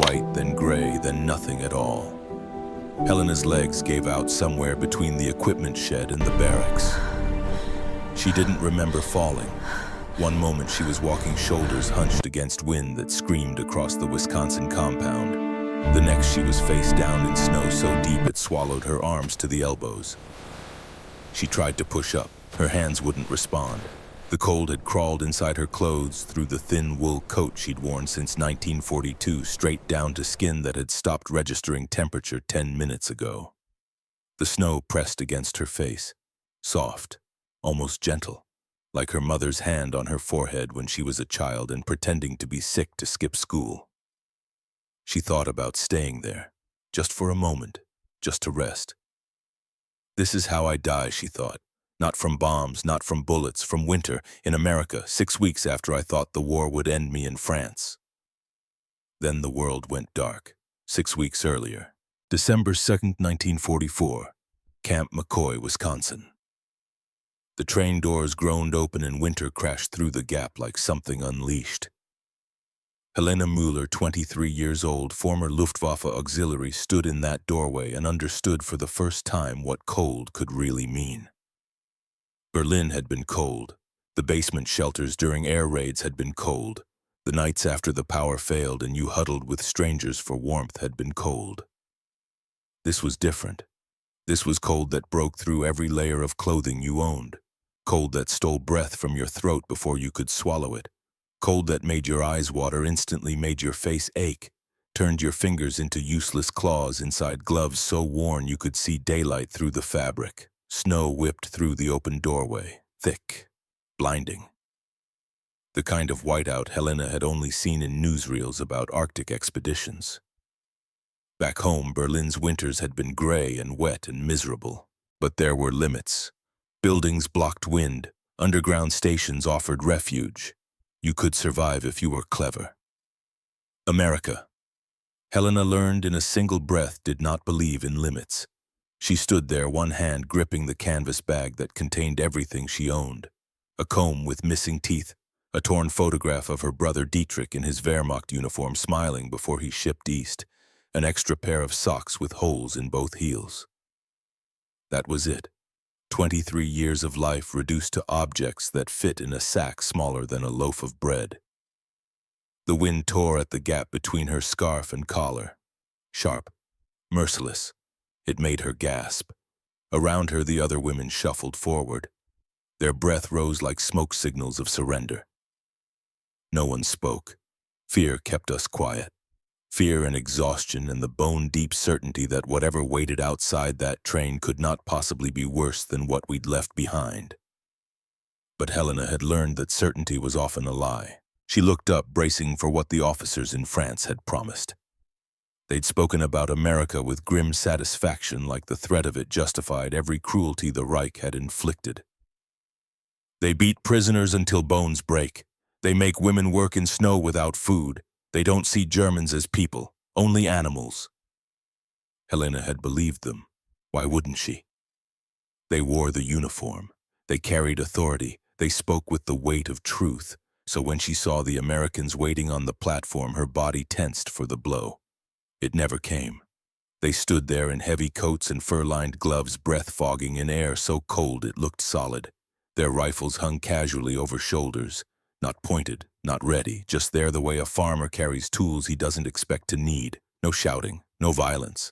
white, then gray, then nothing at all. Helena's legs gave out somewhere between the equipment shed and the barracks. She didn't remember falling. One moment she was walking shoulders hunched against wind that screamed across the Wisconsin compound. The next she was face down in snow so deep it swallowed her arms to the elbows. She tried to push up. Her hands wouldn't respond. The cold had crawled inside her clothes through the thin wool coat she'd worn since 1942, straight down to skin that had stopped registering temperature 10 minutes ago. The snow pressed against her face, soft, almost gentle, like her mother's hand on her forehead when she was a child and pretending to be sick to skip school. She thought about staying there, just for a moment, just to rest. This is how I die, she thought. Not from bombs, not from bullets, from winter, in America, 6 weeks after I thought the war would end me in France. Then the world went dark, 6 weeks earlier, December 2nd, 1944, Camp McCoy, Wisconsin. The train doors groaned open and winter crashed through the gap like something unleashed. Helena Müller, 23 years old, former Luftwaffe auxiliary, stood in that doorway and understood for the first time what cold could really mean. Berlin had been cold. The basement shelters during air raids had been cold. The nights after the power failed and you huddled with strangers for warmth had been cold. This was different. This was cold that broke through every layer of clothing you owned. Cold that stole breath from your throat before you could swallow it. Cold that made your eyes water, instantly made your face ache, turned your fingers into useless claws inside gloves so worn you could see daylight through the fabric. Snow whipped through the open doorway, thick, blinding. The kind of whiteout Helena had only seen in newsreels about Arctic expeditions. Back home, Berlin's winters had been gray and wet and miserable. But there were limits. Buildings blocked wind. Underground stations offered refuge. You could survive if you were clever. America. Helena learned in a single breath did not believe in limits. She stood there, one hand gripping the canvas bag that contained everything she owned. A comb with missing teeth, a torn photograph of her brother Dietrich in his Wehrmacht uniform smiling before he shipped east, an extra pair of socks with holes in both heels. That was it. 23 years of life reduced to objects that fit in a sack smaller than a loaf of bread. The wind tore at the gap between her scarf and collar. Sharp, merciless. It made her gasp. Around her, the other women shuffled forward. Their breath rose like smoke signals of surrender. No one spoke. Fear kept us quiet. Fear and exhaustion and the bone-deep certainty that whatever waited outside that train could not possibly be worse than what we'd left behind. But Helena had learned that certainty was often a lie. She looked up, bracing for what the officers in France had promised. They'd spoken about America with grim satisfaction, like the threat of it justified every cruelty the Reich had inflicted. They beat prisoners until bones break. They make women work in snow without food. They don't see Germans as people, only animals. Helena had believed them. Why wouldn't she? They wore the uniform. They carried authority. They spoke with the weight of truth. So when she saw the Americans waiting on the platform, her body tensed for the blow. It never came. They stood there in heavy coats and fur-lined gloves, breath fogging in air so cold it looked solid. Their rifles hung casually over shoulders, not pointed, not ready, just there the way a farmer carries tools he doesn't expect to need. No shouting, no violence.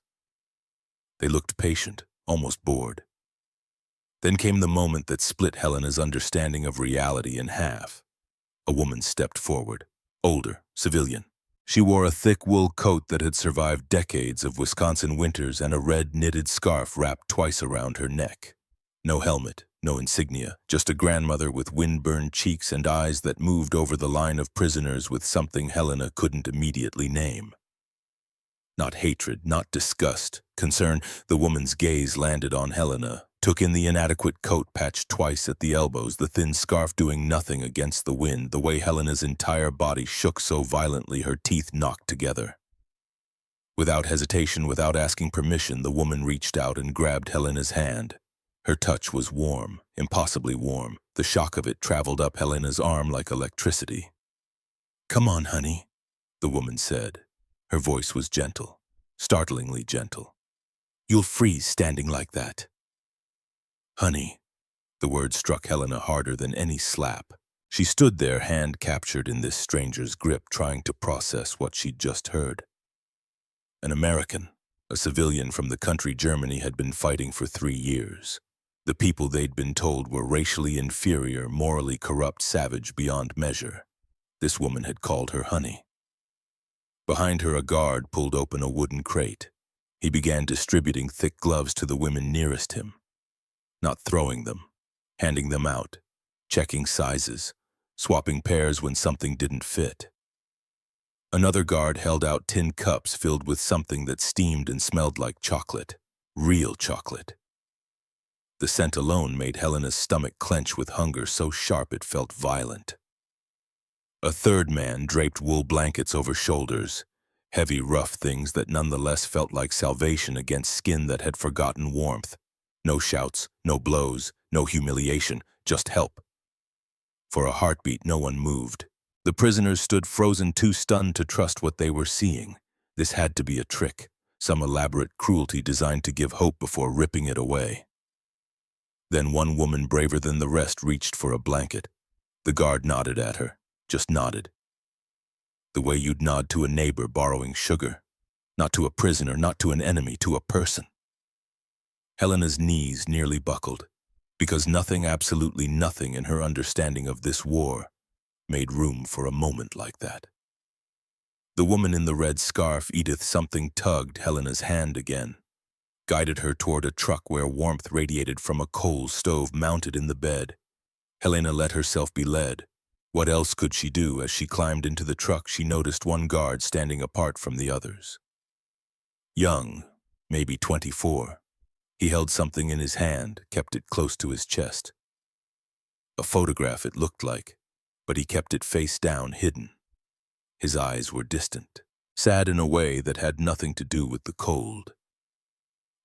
They looked patient, almost bored. Then came the moment that split Helena's understanding of reality in half. A woman stepped forward, older, civilian. She wore a thick wool coat that had survived decades of Wisconsin winters and a red knitted scarf wrapped twice around her neck. No helmet, no insignia, just a grandmother with wind-burned cheeks and eyes that moved over the line of prisoners with something Helena couldn't immediately name. Not hatred, not disgust, concern. The woman's gaze landed on Helena, took in the inadequate coat patched twice at the elbows, the thin scarf doing nothing against the wind, the way Helena's entire body shook so violently her teeth knocked together. Without hesitation, without asking permission, the woman reached out and grabbed Helena's hand. Her touch was warm, impossibly warm. The shock of it traveled up Helena's arm like electricity. "Come on, honey," the woman said. Her voice was gentle, startlingly gentle. "You'll freeze standing like that." "Honey." The word struck Helena harder than any slap. She stood there, hand captured in this stranger's grip, trying to process what she'd just heard. An American, a civilian from the country Germany had been fighting for 3 years. The people they'd been told were racially inferior, morally corrupt, savage beyond measure. This woman had called her honey. Behind her, a guard pulled open a wooden crate. He began distributing thick gloves to the women nearest him. Not throwing them, handing them out, checking sizes, swapping pairs when something didn't fit. Another guard held out tin cups filled with something that steamed and smelled like chocolate, real chocolate. The scent alone made Helena's stomach clench with hunger so sharp it felt violent. A third man draped wool blankets over shoulders, heavy, rough things that nonetheless felt like salvation against skin that had forgotten warmth. No shouts, no blows, no humiliation, just help. For a heartbeat, no one moved. The prisoners stood frozen, too stunned to trust what they were seeing. This had to be a trick, some elaborate cruelty designed to give hope before ripping it away. Then one woman, braver than the rest, reached for a blanket. The guard nodded at her, just nodded. The way you'd nod to a neighbor borrowing sugar. Not to a prisoner, not to an enemy, to a person. Helena's knees nearly buckled, because nothing, absolutely nothing in her understanding of this war made room for a moment like that. The woman in the red scarf, Edith, something tugged Helena's hand again, guided her toward a truck where warmth radiated from a coal stove mounted in the bed. Helena let herself be led. What else could she do? As she climbed into the truck, she noticed one guard standing apart from the others. Young, maybe 24. He held something in his hand, kept it close to his chest. A photograph, it looked like, but he kept it face down, hidden. His eyes were distant, sad in a way that had nothing to do with the cold.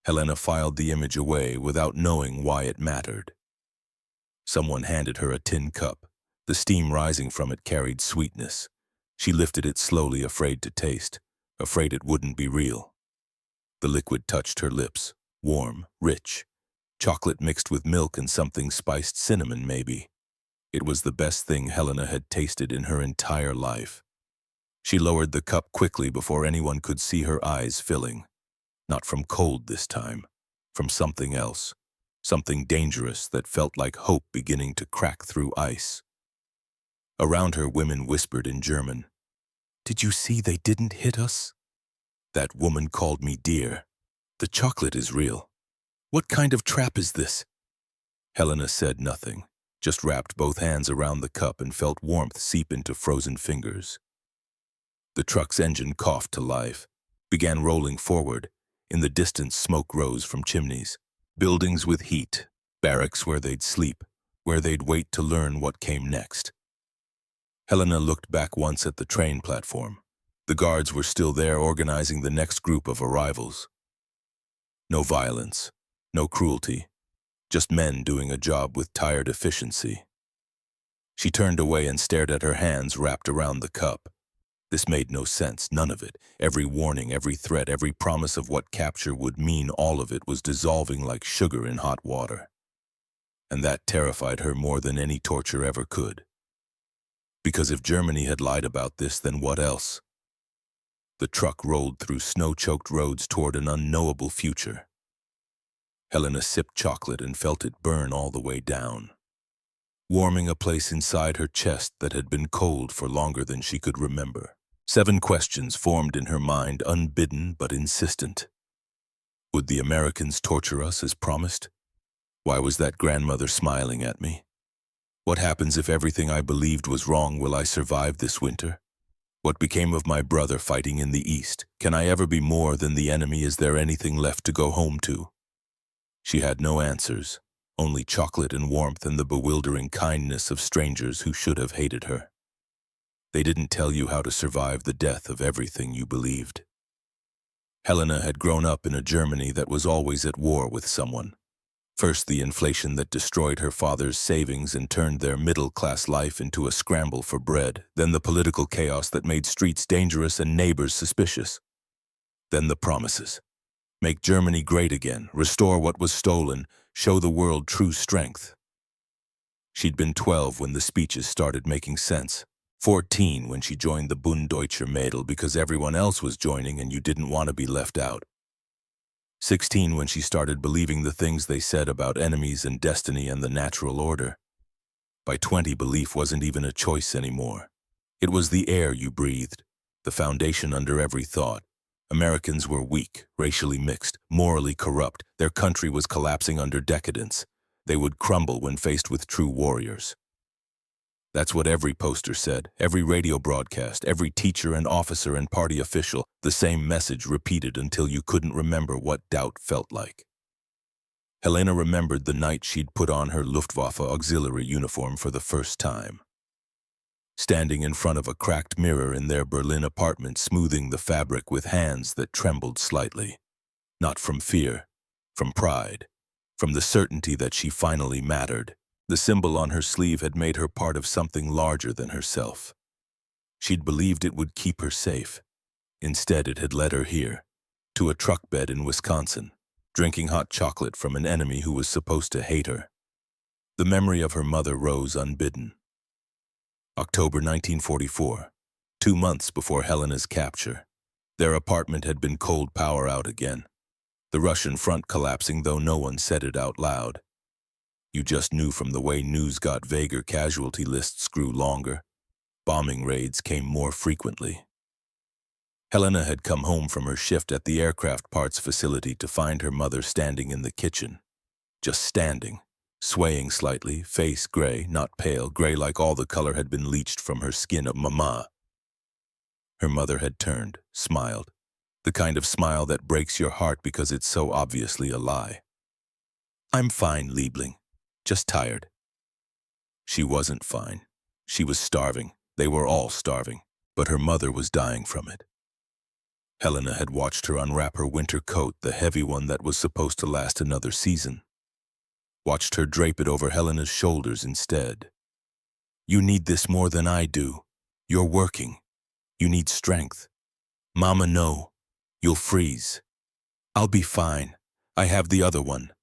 Helena filed the image away without knowing why it mattered. Someone handed her a tin cup. The steam rising from it carried sweetness. She lifted it slowly, afraid to taste, afraid it wouldn't be real. The liquid touched her lips, warm, rich. Chocolate mixed with milk and something spiced, cinnamon maybe. It was the best thing Helena had tasted in her entire life. She lowered the cup quickly before anyone could see her eyes filling. Not from cold this time, from something else, something dangerous that felt like hope beginning to crack through ice. Around her, women whispered in German. "Did you see they didn't hit us?" "That woman called me dear. The chocolate is real. What kind of trap is this?" Helena said nothing, just wrapped both hands around the cup and felt warmth seep into frozen fingers. The truck's engine coughed to life, began rolling forward. In the distance, smoke rose from chimneys. Buildings with heat, barracks where they'd sleep, where they'd wait to learn what came next. Helena looked back once at the train platform. The guards were still there, organizing the next group of arrivals. No violence, no cruelty, just men doing a job with tired efficiency. She turned away and stared at her hands wrapped around the cup. This made no sense, none of it. Every warning, every threat, every promise of what capture would mean, all of it was dissolving like sugar in hot water. And that terrified her more than any torture ever could. Because if Germany had lied about this, then what else? The truck rolled through snow-choked roads toward an unknowable future. Helena sipped chocolate and felt it burn all the way down, warming a place inside her chest that had been cold for longer than she could remember. 7 questions formed in her mind, unbidden but insistent. Would the Americans torture us as promised? Why was that grandmother smiling at me? What happens if everything I believed was wrong? Will I survive this winter? What became of my brother fighting in the East? Can I ever be more than the enemy? Is there anything left to go home to? She had no answers, only chocolate and warmth and the bewildering kindness of strangers who should have hated her. They didn't tell you how to survive the death of everything you believed. Helena had grown up in a Germany that was always at war with someone. First, the inflation that destroyed her father's savings and turned their middle-class life into a scramble for bread. Then the political chaos that made streets dangerous and neighbors suspicious. Then the promises. Make Germany great again, restore what was stolen, show the world true strength. She'd been 12 when the speeches started making sense. 14 when she joined the Bund Deutscher Mädel because everyone else was joining and you didn't want to be left out. 16 when she started believing the things they said about enemies and destiny and the natural order. By 20, belief wasn't even a choice anymore. It was the air you breathed, the foundation under every thought. Americans were weak, racially mixed, morally corrupt. Their country was collapsing under decadence. They would crumble when faced with true warriors. That's what every poster said, every radio broadcast, every teacher and officer and party official, the same message repeated until you couldn't remember what doubt felt like. Helena remembered the night she'd put on her Luftwaffe auxiliary uniform for the first time. Standing in front of a cracked mirror in their Berlin apartment, smoothing the fabric with hands that trembled slightly. Not from fear, from pride, from the certainty that she finally mattered. The symbol on her sleeve had made her part of something larger than herself. She'd believed it would keep her safe. Instead, it had led her here, to a truck bed in Wisconsin, drinking hot chocolate from an enemy who was supposed to hate her. The memory of her mother rose unbidden. October 1944, 2 months before Helena's capture. Their apartment had been cold power out again. The Russian front collapsing, though no one said it out loud. You just knew from the way news got vaguer, casualty lists grew longer. Bombing raids came more frequently. Helena had come home from her shift at the aircraft parts facility to find her mother standing in the kitchen. Just standing, swaying slightly, face gray, not pale, gray like all the color had been leached from her skin of mama. Her mother had turned, smiled. The kind of smile that breaks your heart because it's so obviously a lie. "I'm fine, Liebling. Just tired." She wasn't fine. She was starving. They were all starving. But her mother was dying from it. Helena had watched her unwrap her winter coat, the heavy one that was supposed to last another season. Watched her drape it over Helena's shoulders instead. "You need this more than I do. You're working. You need strength. Mama, no. You'll freeze. I'll be fine. I have the other one."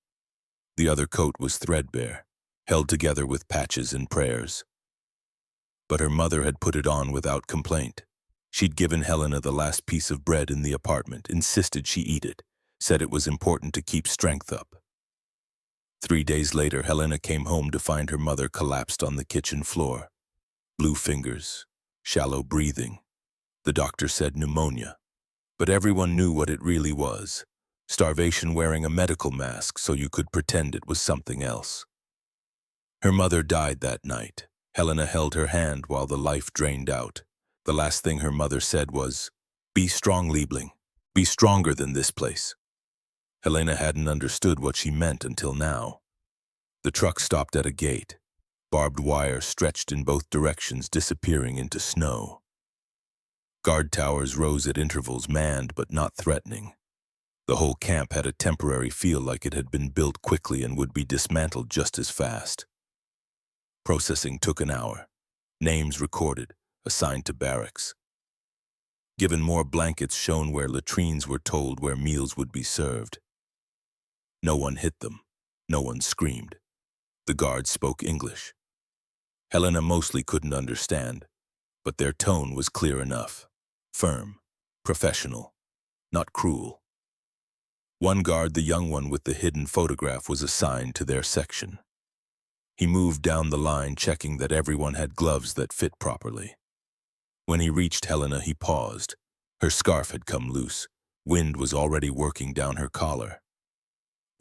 The other coat was threadbare, held together with patches and prayers. But her mother had put it on without complaint. She'd given Helena the last piece of bread in the apartment, insisted she eat it, said it was important to keep strength up. 3 days later, Helena came home to find her mother collapsed on the kitchen floor. Blue fingers, shallow breathing. The doctor said pneumonia, but everyone knew what it really was. Starvation wearing a medical mask so you could pretend it was something else. Her mother died that night. Helena held her hand while the life drained out. The last thing her mother said was, "Be strong, Liebling. Be stronger than this place." Helena hadn't understood what she meant until now. The truck stopped at a gate. Barbed wire stretched in both directions, disappearing into snow. Guard towers rose at intervals, manned but not threatening. The whole camp had a temporary feel like it had been built quickly and would be dismantled just as fast. Processing took an hour. Names recorded, assigned to barracks. Given more blankets, shown where latrines were, told where meals would be served. No one hit them. No one screamed. The guards spoke English. Helena mostly couldn't understand, but their tone was clear enough. Firm, professional, not cruel. One guard, the young one with the hidden photograph, was assigned to their section. He moved down the line, checking that everyone had gloves that fit properly. When he reached Helena, he paused. Her scarf had come loose. Wind was already working down her collar.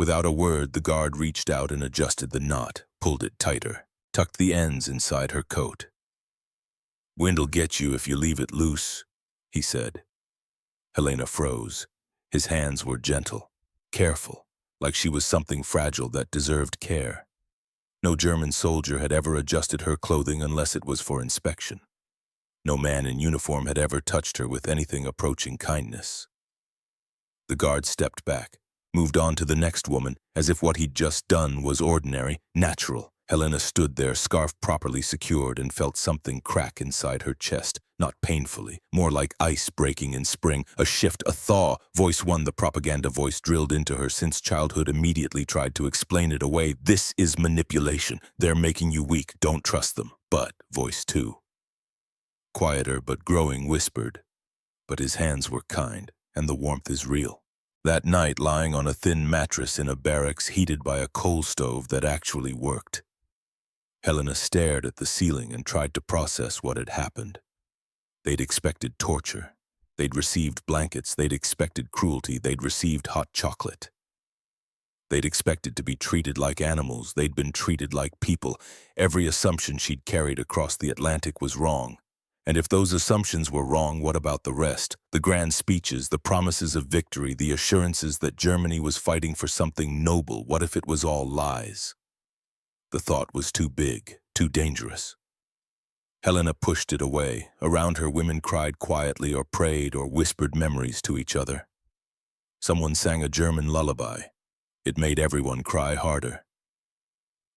Without a word, the guard reached out and adjusted the knot, pulled it tighter, tucked the ends inside her coat. "Wind'll get you if you leave it loose," he said. Helena froze. His hands were gentle, careful, like she was something fragile that deserved care. No German soldier had ever adjusted her clothing unless it was for inspection. No man in uniform had ever touched her with anything approaching kindness. The guard stepped back, moved on to the next woman, as if what he'd just done was ordinary, natural. Helena stood there, scarf properly secured, and felt something crack inside her chest. Not painfully, more like ice breaking in spring, a shift, a thaw. Voice one, the propaganda voice drilled into her since childhood, immediately tried to explain it away. This is manipulation. They're making you weak. Don't trust them. But, voice two, quieter but growing, whispered, but his hands were kind, and the warmth is real. That night, lying on a thin mattress in a barracks heated by a coal stove that actually worked, Helena stared at the ceiling and tried to process what had happened. They'd expected torture. They'd received blankets. They'd expected cruelty. They'd received hot chocolate. They'd expected to be treated like animals. They'd been treated like people. Every assumption she'd carried across the Atlantic was wrong. And if those assumptions were wrong, what about the rest? The grand speeches, the promises of victory, the assurances that Germany was fighting for something noble. What if it was all lies? The thought was too big, too dangerous. Helena pushed it away. Around her, women cried quietly or prayed or whispered memories to each other. Someone sang a German lullaby. It made everyone cry harder.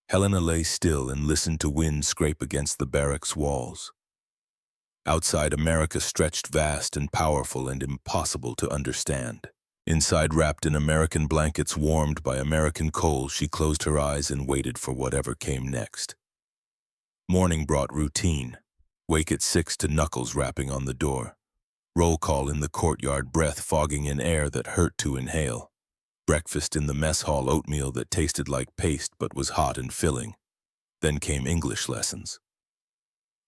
Helena lay still and listened to wind scrape against the barracks walls. Outside, America stretched vast and powerful and impossible to understand. Inside, wrapped in American blankets warmed by American coal, she closed her eyes and waited for whatever came next. Morning brought routine. Wake at 6 to knuckles rapping on the door. Roll call in the courtyard, breath fogging in air that hurt to inhale. Breakfast in the mess hall, oatmeal that tasted like paste but was hot and filling. Then came English lessons.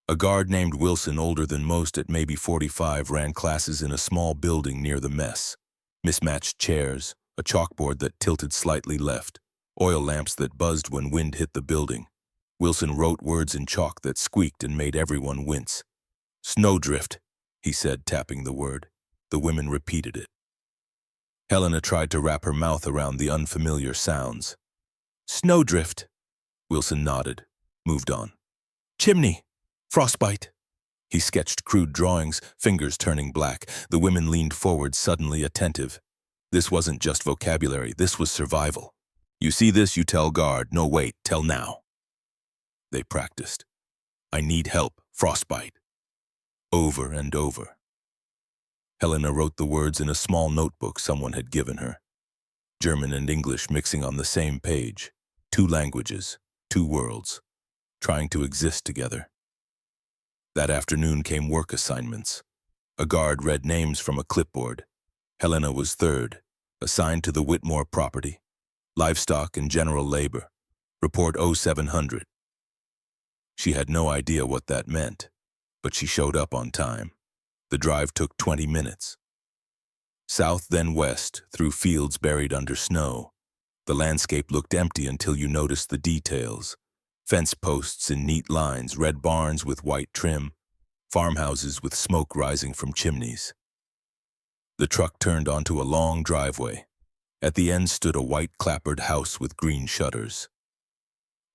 A guard named Wilson, older than most at maybe 45, ran classes in a small building near the mess. Mismatched chairs, a chalkboard that tilted slightly left, oil lamps that buzzed when wind hit the building. Wilson wrote words in chalk that squeaked and made everyone wince. Snowdrift, he said, tapping the word. The women repeated it. Helena tried to wrap her mouth around the unfamiliar sounds. Snowdrift, Wilson nodded, moved on. Chimney, frostbite. He sketched crude drawings, fingers turning black. The women leaned forward, suddenly attentive. This wasn't just vocabulary, this was survival. You see this, you tell guard. No, wait, tell now. They practiced. I need help, frostbite. Over and over. Helena wrote the words in a small notebook someone had given her. German and English mixing on the same page. 2 languages, 2 worlds, trying to exist together. That afternoon came work assignments. A guard read names from a clipboard. Helena was third, assigned to the Whitmore property. Livestock and general labor. Report 0700. She had no idea what that meant, but she showed up on time. The drive took 20 minutes. South, then west, through fields buried under snow. The landscape looked empty until you noticed the details. Fence posts in neat lines, red barns with white trim, farmhouses with smoke rising from chimneys. The truck turned onto a long driveway. At the end stood a white clapboard house with green shutters.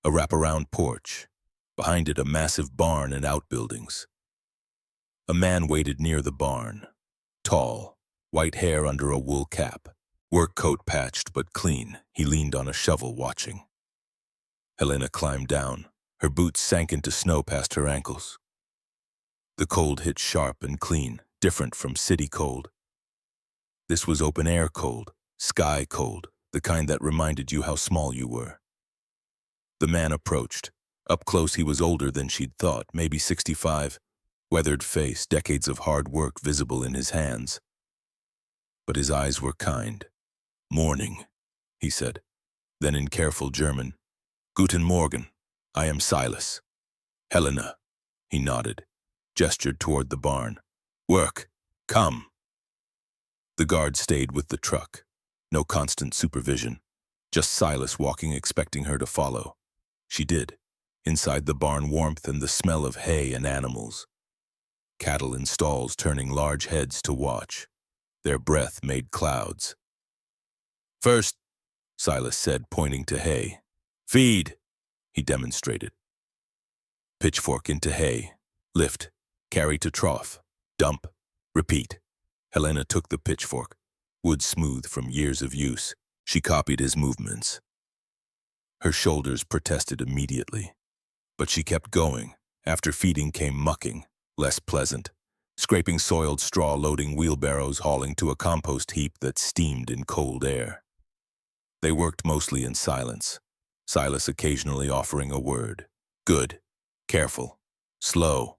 A wraparound porch. Behind it, a massive barn and outbuildings. A man waited near the barn. Tall, white hair under a wool cap. Work coat patched but clean. He leaned on a shovel watching. Helena climbed down. Her boots sank into snow past her ankles. The cold hit sharp and clean, different from city cold. This was open-air cold, sky cold, the kind that reminded you how small you were. The man approached. Up close, he was older than she'd thought, maybe 65. Weathered face, decades of hard work visible in his hands. But his eyes were kind. Morning, he said. Then in careful German, Guten Morgen, I am Silas. Helena, he nodded, gestured toward the barn. Work, come. The guard stayed with the truck. No constant supervision. Just Silas walking, expecting her to follow. She did. Inside the barn, warmth and the smell of hay and animals. Cattle in stalls turning large heads to watch. Their breath made clouds. First, Silas said, pointing to hay. Feed, he demonstrated. Pitchfork into hay. Lift, carry to trough. Dump, repeat. Helena took the pitchfork, wood smooth from years of use. She copied his movements. Her shoulders protested immediately, but she kept going. After feeding came mucking, less pleasant, scraping soiled straw, loading wheelbarrows, hauling to a compost heap that steamed in cold air. They worked mostly in silence, Silas occasionally offering a word. Good, careful, slow.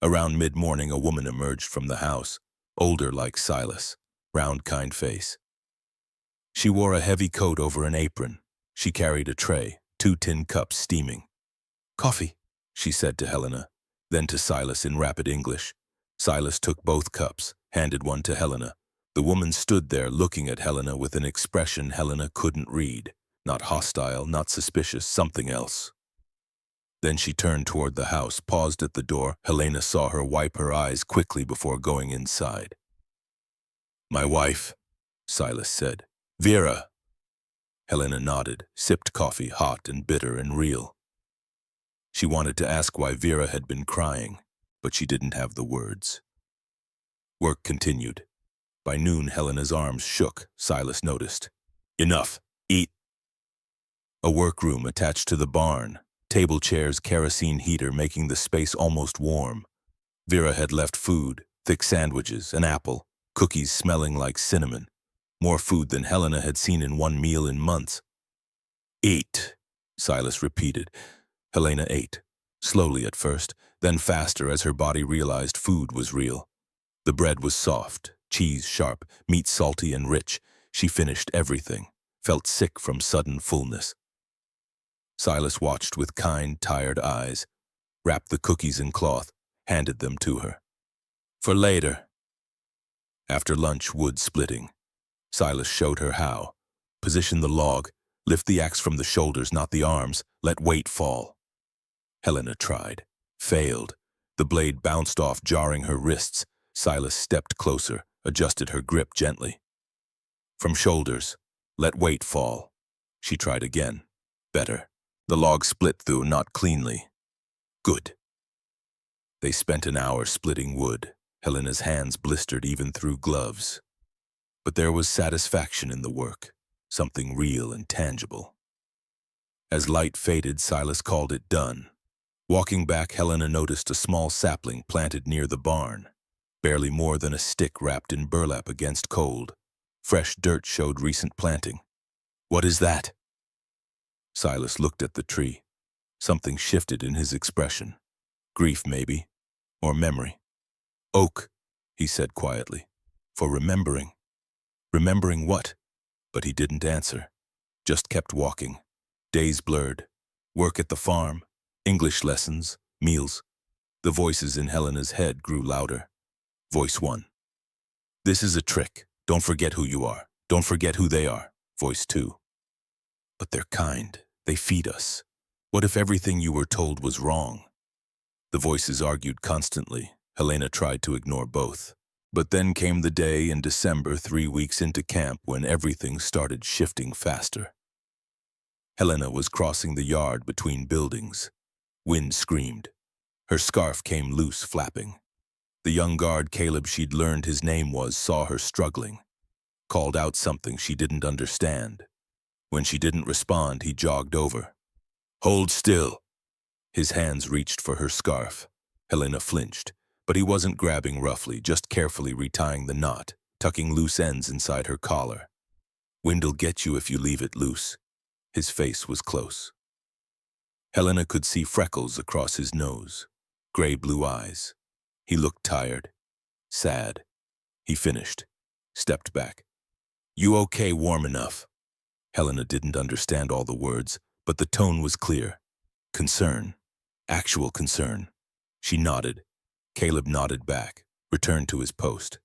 Around mid-morning, a woman emerged from the house, older like Silas, round, kind face. She wore a heavy coat over an apron. She carried a tray, 2 tin cups steaming. Coffee, she said to Helena, then to Silas in rapid English. Silas took both cups, handed one to Helena. The woman stood there looking at Helena with an expression Helena couldn't read. Not hostile, not suspicious, something else. Then she turned toward the house, paused at the door. Helena saw her wipe her eyes quickly before going inside. My wife, Silas said. Vera. Helena nodded, sipped coffee, hot and bitter and real. She wanted to ask why Vera had been crying, but she didn't have the words. Work continued. By noon, Helena's arms shook, Silas noticed. Enough. Eat. A workroom attached to the barn, table chairs, kerosene heater making the space almost warm. Vera had left food, thick sandwiches, an apple, cookies smelling like cinnamon. More food than Helena had seen in one meal in months. Eat, Silas repeated. Helena ate, slowly at first, then faster as her body realized food was real. The bread was soft, cheese sharp, meat salty and rich. She finished everything, felt sick from sudden fullness. Silas watched with kind, tired eyes, wrapped the cookies in cloth, handed them to her. For later. After lunch, wood splitting. Silas showed her how. Position the log, lift the axe from the shoulders, not the arms, let weight fall. Helena tried, failed. The blade bounced off, jarring her wrists. Silas stepped closer, adjusted her grip gently. From shoulders, let weight fall. She tried again. Better. The log split through, not cleanly. Good. They spent an hour splitting wood. Helena's hands blistered even through gloves. But there was satisfaction in the work, something real and tangible. As light faded, Silas called it done. Walking back, Helena noticed a small sapling planted near the barn, barely more than a stick wrapped in burlap against cold. Fresh dirt showed recent planting. What is that? Silas looked at the tree. Something shifted in his expression. Grief, maybe, or memory. Oak, he said quietly, for remembering. Remembering what? But he didn't answer, just kept walking. Days blurred. Work at the farm, English lessons, meals. The voices in Helena's head grew louder. Voice 1. This is a trick. Don't forget who you are. Don't forget who they are. Voice 2. But they're kind. They feed us. What if everything you were told was wrong? The voices argued constantly. Helena tried to ignore both. But then came the day in December, 3 weeks into camp, when everything started shifting faster. Helena was crossing the yard between buildings. Wind screamed. Her scarf came loose, flapping. The young guard Caleb she'd learned his name was saw her struggling. Called out something she didn't understand. When she didn't respond, he jogged over. Hold still. His hands reached for her scarf. Helena flinched, but he wasn't grabbing roughly, just carefully retying the knot, tucking loose ends inside her collar. Wind'll get you if you leave it loose. His face was close. Helena could see freckles across his nose, gray-blue eyes. He looked tired, sad. He finished, stepped back. You okay, warm enough? Helena didn't understand all the words, but the tone was clear. Concern. Actual concern. She nodded. Caleb nodded back, returned to his post.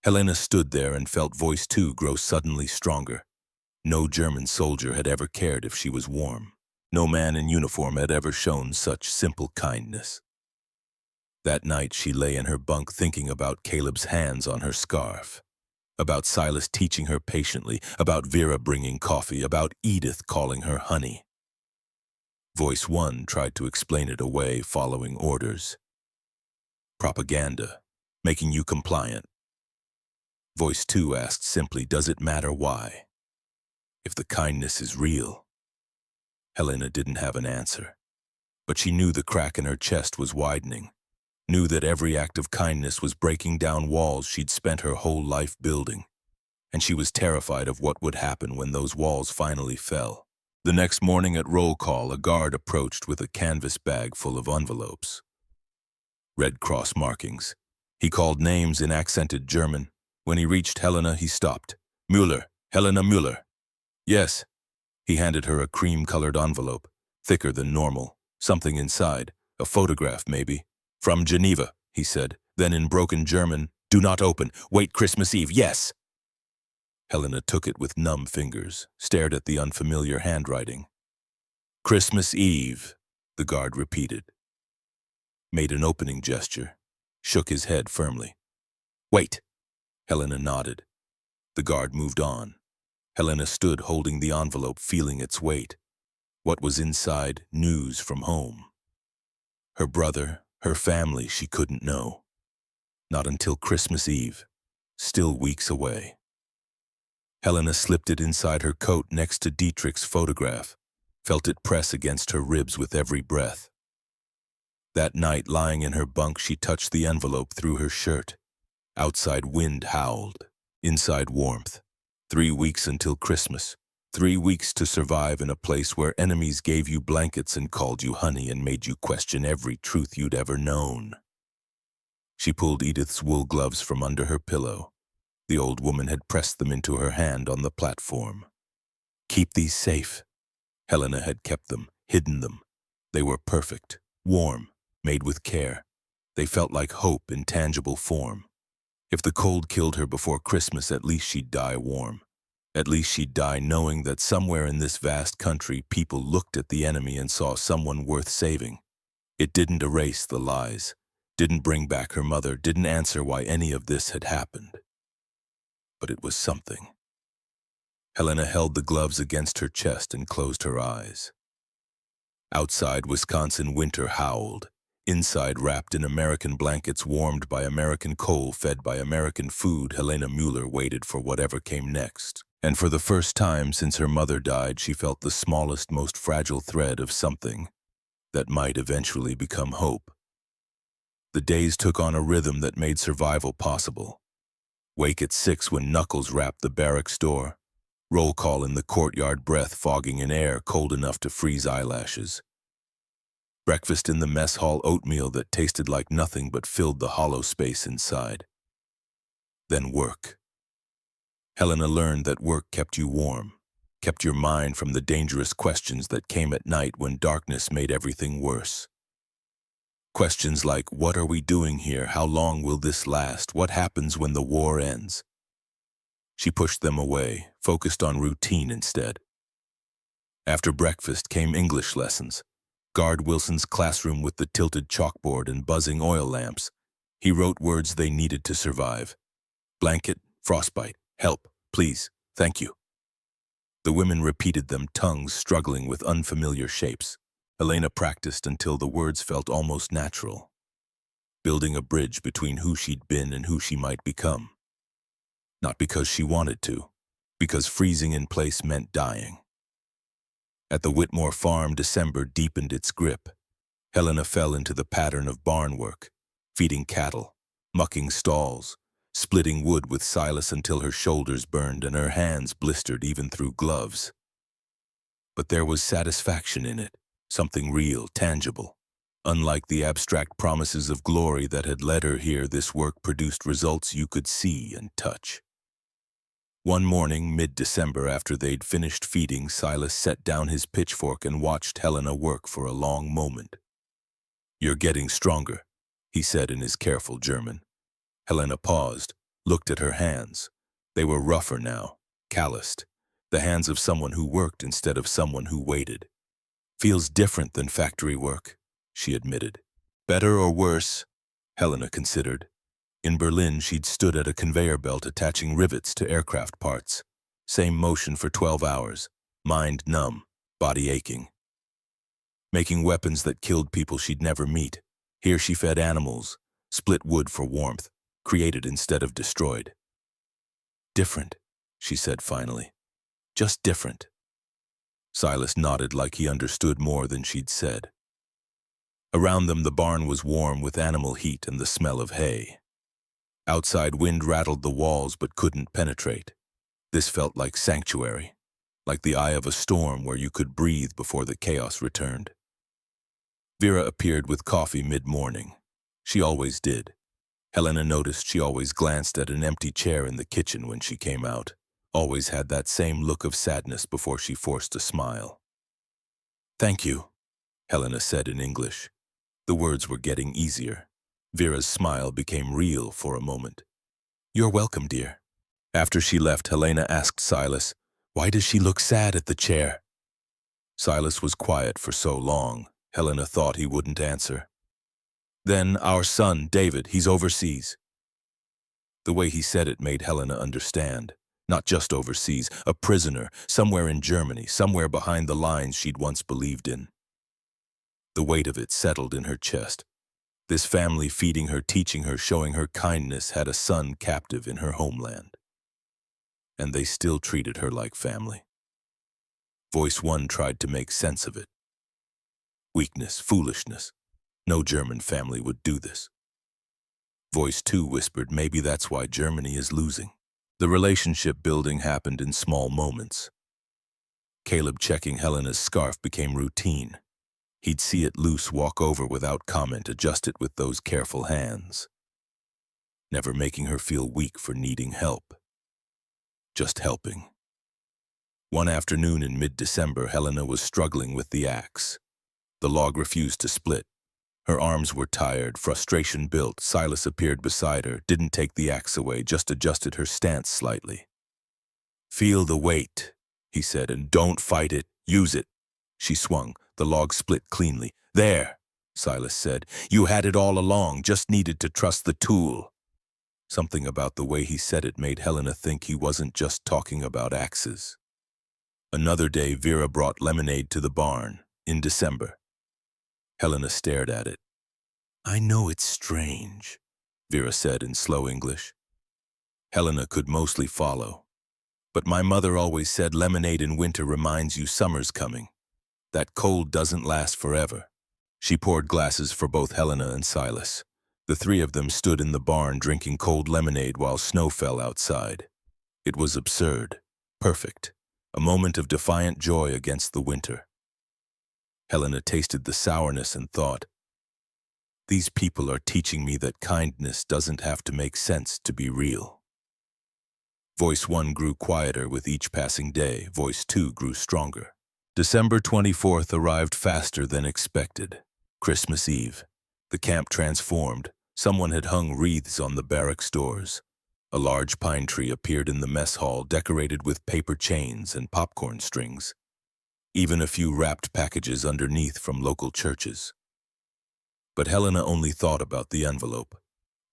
Helena stood there and felt voice 2 grow suddenly stronger. No German soldier had ever cared if she was warm. No man in uniform had ever shown such simple kindness. That night she lay in her bunk thinking about Caleb's hands on her scarf, about Silas teaching her patiently, about Vera bringing coffee, about Edith calling her honey. Voice 1 tried to explain it away, following orders. Propaganda, making you compliant. Voice 2 asked simply, does it matter why? If the kindness is real. Helena didn't have an answer, but she knew the crack in her chest was widening, knew that every act of kindness was breaking down walls she'd spent her whole life building, and she was terrified of what would happen when those walls finally fell. The next morning at roll call, a guard approached with a canvas bag full of envelopes. Red Cross markings. He called names in accented German. When he reached Helena, he stopped. Müller, Helena Müller. Yes. He handed her a cream-colored envelope, thicker than normal, something inside, a photograph maybe. From Geneva, he said, then in broken German, do not open, wait Christmas Eve, yes. Helena took it with numb fingers, stared at the unfamiliar handwriting. Christmas Eve, the guard repeated. Made an opening gesture, shook his head firmly. Wait. Helena nodded. The guard moved on. Helena stood holding the envelope, feeling its weight. What was inside? News from home. Her brother, her family, she couldn't know. Not until Christmas Eve, still weeks away. Helena slipped it inside her coat next to Dietrich's photograph, felt it press against her ribs with every breath. That night, lying in her bunk, she touched the envelope through her shirt. Outside wind howled, inside warmth. 3 weeks until Christmas. 3 weeks to survive in a place where enemies gave you blankets and called you honey and made you question every truth you'd ever known. She pulled Edith's wool gloves from under her pillow. The old woman had pressed them into her hand on the platform. Keep these safe. Helena had kept them, hidden them. They were perfect, warm, made with care. They felt like hope in tangible form. If the cold killed her before Christmas, at least she'd die warm. At least she'd die knowing that somewhere in this vast country people looked at the enemy and saw someone worth saving. It didn't erase the lies, didn't bring back her mother, didn't answer why any of this had happened. But it was something. Helena held the gloves against her chest and closed her eyes. Outside, Wisconsin winter howled. Inside, wrapped in American blankets, warmed by American coal, fed by American food, Helena Müller waited for whatever came next. And for the first time since her mother died, she felt the smallest, most fragile thread of something that might eventually become hope. The days took on a rhythm that made survival possible. Wake at 6 when Knuckles rapped the barracks door. Roll call in the courtyard, breath fogging in air cold enough to freeze eyelashes. Breakfast in the mess hall, oatmeal that tasted like nothing but filled the hollow space inside. Then work. Helena learned that work kept you warm, kept your mind from the dangerous questions that came at night when darkness made everything worse. Questions like, what are we doing here? How long will this last? What happens when the war ends? She pushed them away, focused on routine instead. After breakfast came English lessons. Guard Wilson's classroom with the tilted chalkboard and buzzing oil lamps. He wrote words they needed to survive. Blanket, frostbite, help, please, thank you. The women repeated them, tongues struggling with unfamiliar shapes. Helena practiced until the words felt almost natural, building a bridge between who she'd been and who she might become. Not because she wanted to, because freezing in place meant dying. At the Whitmore farm, December deepened its grip. Helena fell into the pattern of barn work, feeding cattle, mucking stalls, splitting wood with Silas until her shoulders burned and her hands blistered even through gloves. But there was satisfaction in it, something real, tangible. Unlike the abstract promises of glory that had led her here, this work produced results you could see and touch. One morning, mid-December, after they'd finished feeding, Silas set down his pitchfork and watched Helena work for a long moment. "You're getting stronger," he said in his careful German. Helena paused, looked at her hands. They were rougher now, calloused, the hands of someone who worked instead of someone who waited. "Feels different than factory work," she admitted. "Better or worse?" Helena considered. In Berlin, she'd stood at a conveyor belt attaching rivets to aircraft parts. Same motion for 12 hours, mind numb, body aching. Making weapons that killed people she'd never meet. Here she fed animals, split wood for warmth, created instead of destroyed. different, she said finally. Just different. Silas nodded like he understood more than she'd said. Around them, the barn was warm with animal heat and the smell of hay. Outside, wind rattled the walls but couldn't penetrate. This felt like sanctuary, like the eye of a storm where you could breathe before the chaos returned. Vera appeared with coffee mid-morning. She always did. Helena noticed she always glanced at an empty chair in the kitchen when she came out, always had that same look of sadness before she forced a smile. "Thank you," Helena said in English. The words were getting easier. Vera's smile became real for a moment. "You're welcome, dear." After she left, Helena asked Silas, "Why does she look sad at the chair?" Silas was quiet for so long, Helena thought he wouldn't answer. "Then our son, David, he's overseas." The way he said it made Helena understand. Not just overseas, a prisoner, somewhere in Germany, somewhere behind the lines she'd once believed in. The weight of it settled in her chest. This family feeding her, teaching her, showing her kindness had a son captive in her homeland. And they still treated her like family. Voice one tried to make sense of it. Weakness, foolishness. No German family would do this. Voice two whispered, maybe that's why Germany is losing. The relationship building happened in small moments. Caleb checking Helena's scarf became routine. He'd see it loose, walk over without comment, adjust it with those careful hands. Never making her feel weak for needing help. Just helping. One afternoon in mid-December, Helena was struggling with the axe. The log refused to split. Her arms were tired, frustration built. Silas appeared beside her, didn't take the axe away, just adjusted her stance slightly. "Feel the weight," he said, "and don't fight it, use it." She swung. The log split cleanly. "There," Silas said. "You had it all along, just needed to trust the tool." Something about the way he said it made Helena think he wasn't just talking about axes. Another day, Vera brought lemonade to the barn, in December. Helena stared at it. "I know it's strange," Vera said in slow English. Helena could mostly follow. "But my mother always said lemonade in winter reminds you summer's coming. That cold doesn't last forever." She poured glasses for both Helena and Silas. The three of them stood in the barn drinking cold lemonade while snow fell outside. It was absurd, perfect, a moment of defiant joy against the winter. Helena tasted the sourness and thought, "These people are teaching me that kindness doesn't have to make sense to be real." Voice one grew quieter with each passing day. Voice two grew stronger. December 24th arrived faster than expected. Christmas Eve. The camp transformed. Someone had hung wreaths on the barracks doors. A large pine tree appeared in the mess hall, decorated with paper chains and popcorn strings. Even a few wrapped packages underneath from local churches. But Helena only thought about the envelope,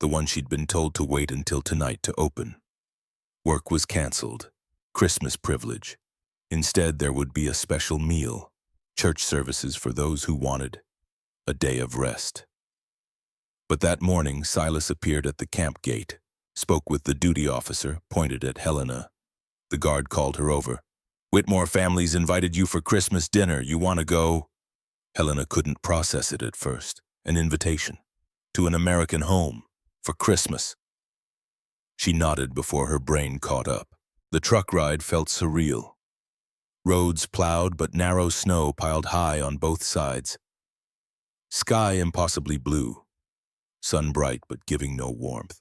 the one she'd been told to wait until tonight to open. Work was canceled. Christmas privilege. Instead, there would be a special meal, church services for those who wanted, a day of rest. But that morning, Silas appeared at the camp gate, spoke with the duty officer, pointed at Helena. The guard called her over. "Whitmore family's invited you for Christmas dinner. You want to go?" Helena couldn't process it at first. An invitation. To an American home. For Christmas. She nodded before her brain caught up. The truck ride felt surreal. Roads plowed, but narrow snow piled high on both sides. Sky impossibly blue. Sun bright, but giving no warmth.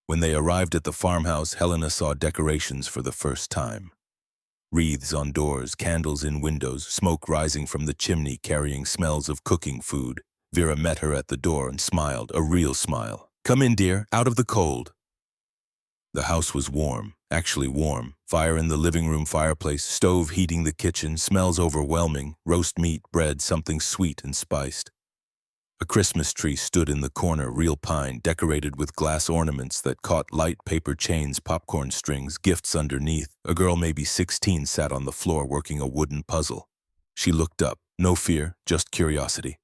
When they arrived at the farmhouse, Helena saw decorations for the first time. Wreaths on doors, candles in windows, smoke rising from the chimney carrying smells of cooking food. Vera met her at the door and smiled, a real smile. "Come in, dear, out of the cold." The house was warm, actually warm. Fire in the living room fireplace, stove heating the kitchen, smells overwhelming, roast meat, bread, something sweet and spiced. A Christmas tree stood in the corner, real pine, decorated with glass ornaments that caught light, paper chains, popcorn strings, gifts underneath. A girl maybe 16 sat on the floor working a wooden puzzle. She looked up, no fear, just curiosity.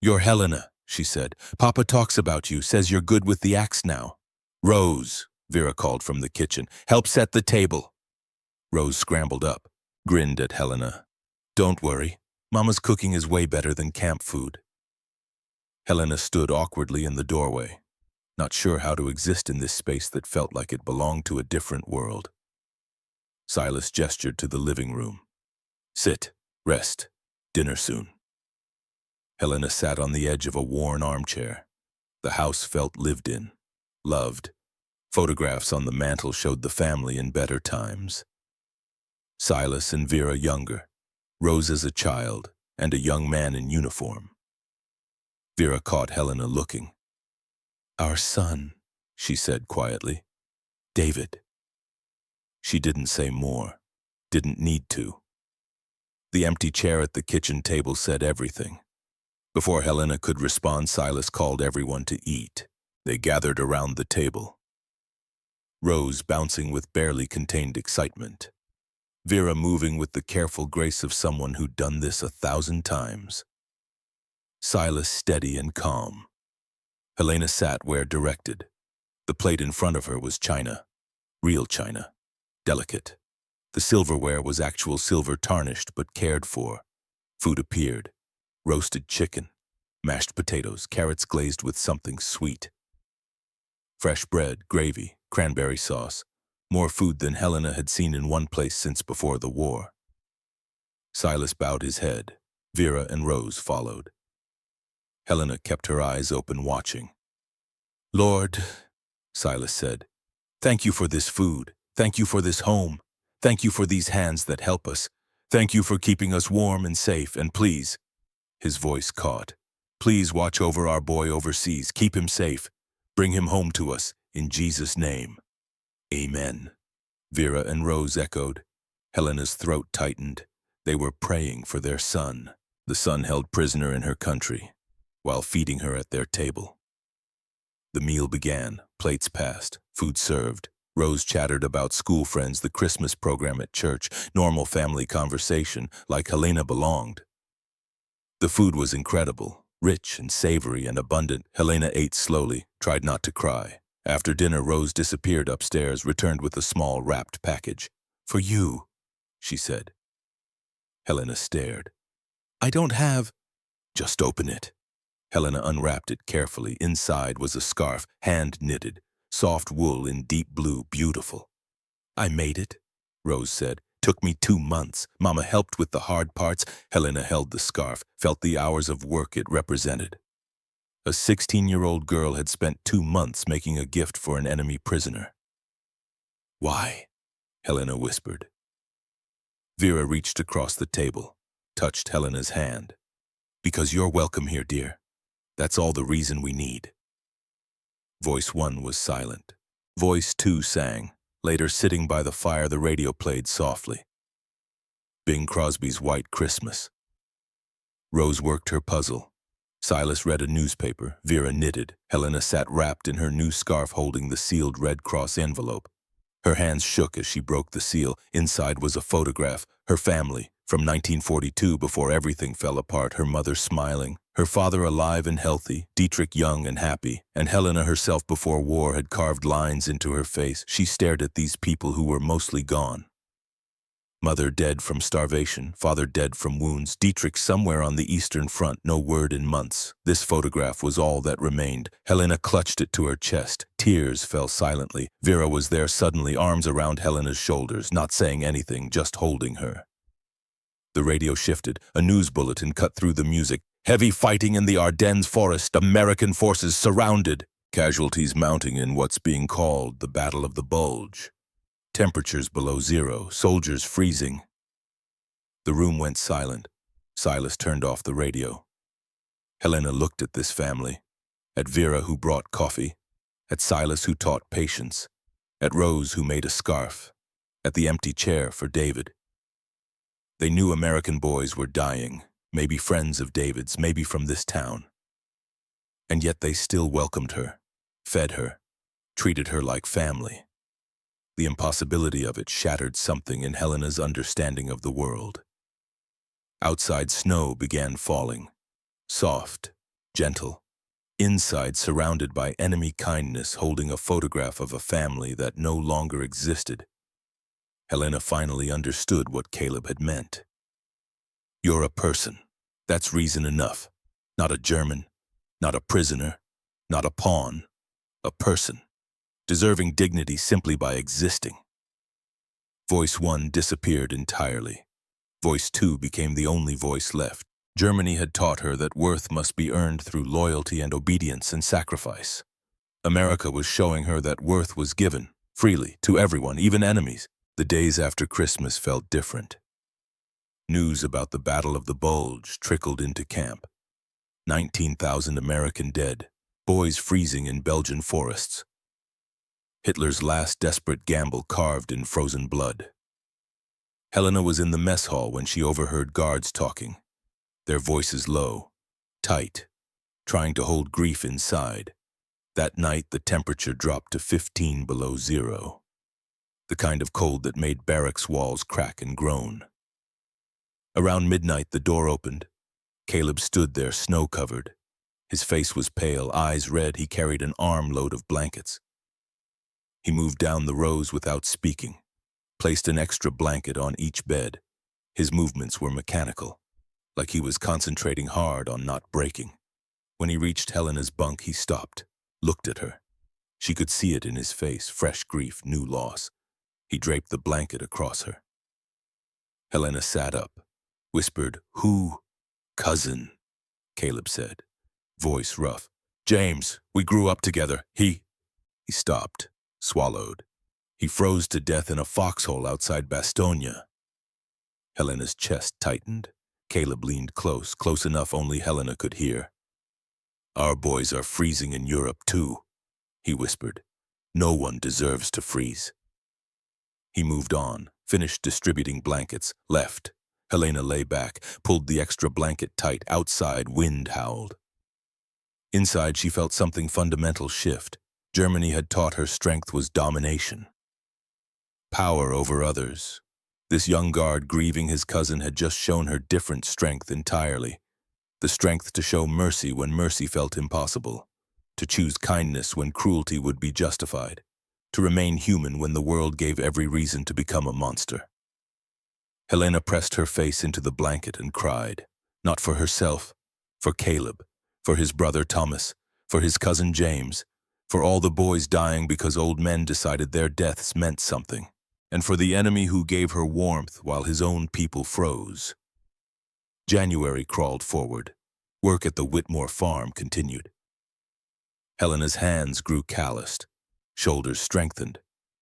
"You're Helena," she said. "Papa talks about you, says you're good with the axe now." "Rose," Vera called from the kitchen. "Help set the table." Rose scrambled up, grinned at Helena. "Don't worry. Mama's cooking is way better than camp food." Helena stood awkwardly in the doorway, not sure how to exist in this space that felt like it belonged to a different world. Silas gestured to the living room. "Sit, rest, dinner soon." Helena sat on the edge of a worn armchair. The house felt lived in, loved. Photographs on the mantel showed the family in better times. Silas and Vera younger, Rose as a child, and a young man in uniform. Vera caught Helena looking. "Our son," she said quietly. "David." She didn't say more, didn't need to. The empty chair at the kitchen table said everything. Before Helena could respond, Silas called everyone to eat. They gathered around the table. Rose bouncing with barely contained excitement. Vera moving with the careful grace of someone who'd done this 1,000 times. Silas steady and calm. Helena sat where directed. The plate in front of her was china. Real china. Delicate. The silverware was actual silver, tarnished but cared for. Food appeared. Roasted chicken, mashed potatoes, carrots glazed with something sweet. Fresh bread, gravy, cranberry sauce. More food than Helena had seen in one place since before the war. Silas bowed his head. Vera and Rose followed. Helena kept her eyes open, watching. "Lord," Silas said, "thank you for this food. Thank you for this home. Thank you for these hands that help us. Thank you for keeping us warm and safe. And please," his voice caught, "please watch over our boy overseas. Keep him safe. Bring him home to us. In Jesus' name. Amen." Vera and Rose echoed. Helena's throat tightened. They were praying for their son, the son held prisoner in her country, while feeding her at their table. The meal began, plates passed, food served. Rose chattered about school friends, the Christmas program at church, normal family conversation, like Helena belonged. The food was incredible, rich and savory and abundant. Helena ate slowly, tried not to cry. After dinner, Rose disappeared upstairs, returned with a small wrapped package. "For you," she said. Helena stared. "I don't have—" "Just open it." Helena unwrapped it carefully. Inside was a scarf, hand-knitted, soft wool in deep blue, beautiful. "I made it," Rose said. "Took me 2 months. Mama helped with the hard parts." Helena held the scarf, felt the hours of work it represented. A 16-year-old girl had spent 2 months making a gift for an enemy prisoner. "Why?" Helena whispered. Vera reached across the table, touched Helena's hand. "Because you're welcome here, dear. That's all the reason we need." Voice 1 was silent. Voice 2 sang. Later, sitting by the fire, the radio played softly. Bing Crosby's White Christmas. Rose worked her puzzle. Silas read a newspaper. Vera knitted. Helena sat wrapped in her new scarf, holding the sealed Red Cross envelope. Her hands shook as she broke the seal. Inside was a photograph. Her family, from 1942, before everything fell apart. Her mother smiling. Her father alive and healthy. Dietrich young and happy. And Helena herself before war had carved lines into her face. She stared at these people who were mostly gone. Mother dead from starvation, father dead from wounds, Dietrich somewhere on the Eastern Front, no word in months. This photograph was all that remained. Helena clutched it to her chest. Tears fell silently. Vera was there suddenly, arms around Helena's shoulders, not saying anything, just holding her. The radio shifted. A news bulletin cut through the music. "Heavy fighting in the Ardennes forest. American forces surrounded. Casualties mounting in what's being called the Battle of the Bulge. Temperatures below zero, soldiers freezing." The room went silent. Silas turned off the radio. Helena looked at this family, at Vera who brought coffee, at Silas who taught patience, at Rose who made a scarf, at the empty chair for David. They knew American boys were dying, maybe friends of David's, maybe from this town. And yet they still welcomed her, fed her, treated her like family. The impossibility of it shattered something in Helena's understanding of the world. Outside, snow began falling, soft, gentle, Inside, surrounded by enemy kindness, holding a photograph of a family that no longer existed, Helena finally understood what Caleb had meant. You're a person. That's reason enough. Not a German, not a prisoner, not a pawn. A person, deserving dignity simply by existing. Voice 1 disappeared entirely. Voice 2 became the only voice left. Germany had taught her that worth must be earned through loyalty and obedience and sacrifice. America was showing her that worth was given, freely, to everyone, even enemies. The days after Christmas felt different. News about the Battle of the Bulge trickled into camp. 19,000 American dead, boys freezing in Belgian forests. Hitler's last desperate gamble carved in frozen blood. Helena was in the mess hall when she overheard guards talking, their voices low, tight, trying to hold grief inside. That night, the temperature dropped to 15 below zero, the kind of cold that made barracks walls crack and groan. Around midnight, the door opened. Caleb stood there, snow-covered. His face was pale, eyes red. He carried an armload of blankets. He moved down the rows without speaking, placed an extra blanket on each bed. His movements were mechanical, like he was concentrating hard on not breaking. When he reached Helena's bunk, he stopped, looked at her. She could see it in his face, fresh grief, new loss. He draped the blanket across her. Helena sat up, whispered, "Who?" "Cousin," Caleb said, voice rough. "James, we grew up together. He stopped, swallowed. He froze to death in a foxhole outside Bastogne." Helena's chest tightened. Caleb leaned close, close enough only Helena could hear. "Our boys are freezing in Europe too," he whispered. "No one deserves to freeze." He moved on, finished distributing blankets, left. Helena lay back, pulled the extra blanket tight. Outside, wind howled. Inside, she felt something fundamental shift. Germany had taught her strength was domination. Power over others. This young guard grieving his cousin had just shown her different strength entirely. The strength to show mercy when mercy felt impossible. To choose kindness when cruelty would be justified. To remain human when the world gave every reason to become a monster. Helena pressed her face into the blanket and cried. Not for herself, for Caleb, for his brother Thomas, for his cousin James, for all the boys dying because old men decided their deaths meant something, and for the enemy who gave her warmth while his own people froze. January crawled forward. Work at the Whitmore farm continued. Helena's hands grew calloused, shoulders strengthened.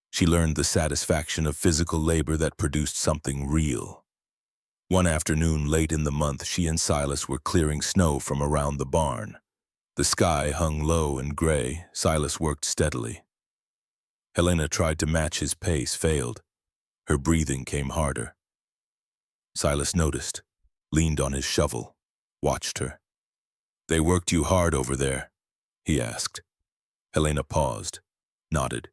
She learned the satisfaction of physical labor that produced something real. One afternoon late in the month, she and Silas were clearing snow from around the barn. The sky hung low and gray. Silas worked steadily. Helena tried to match his pace, failed. Her breathing came harder. Silas noticed, leaned on his shovel, watched her. "They worked you hard over there?" he asked. Helena paused, nodded.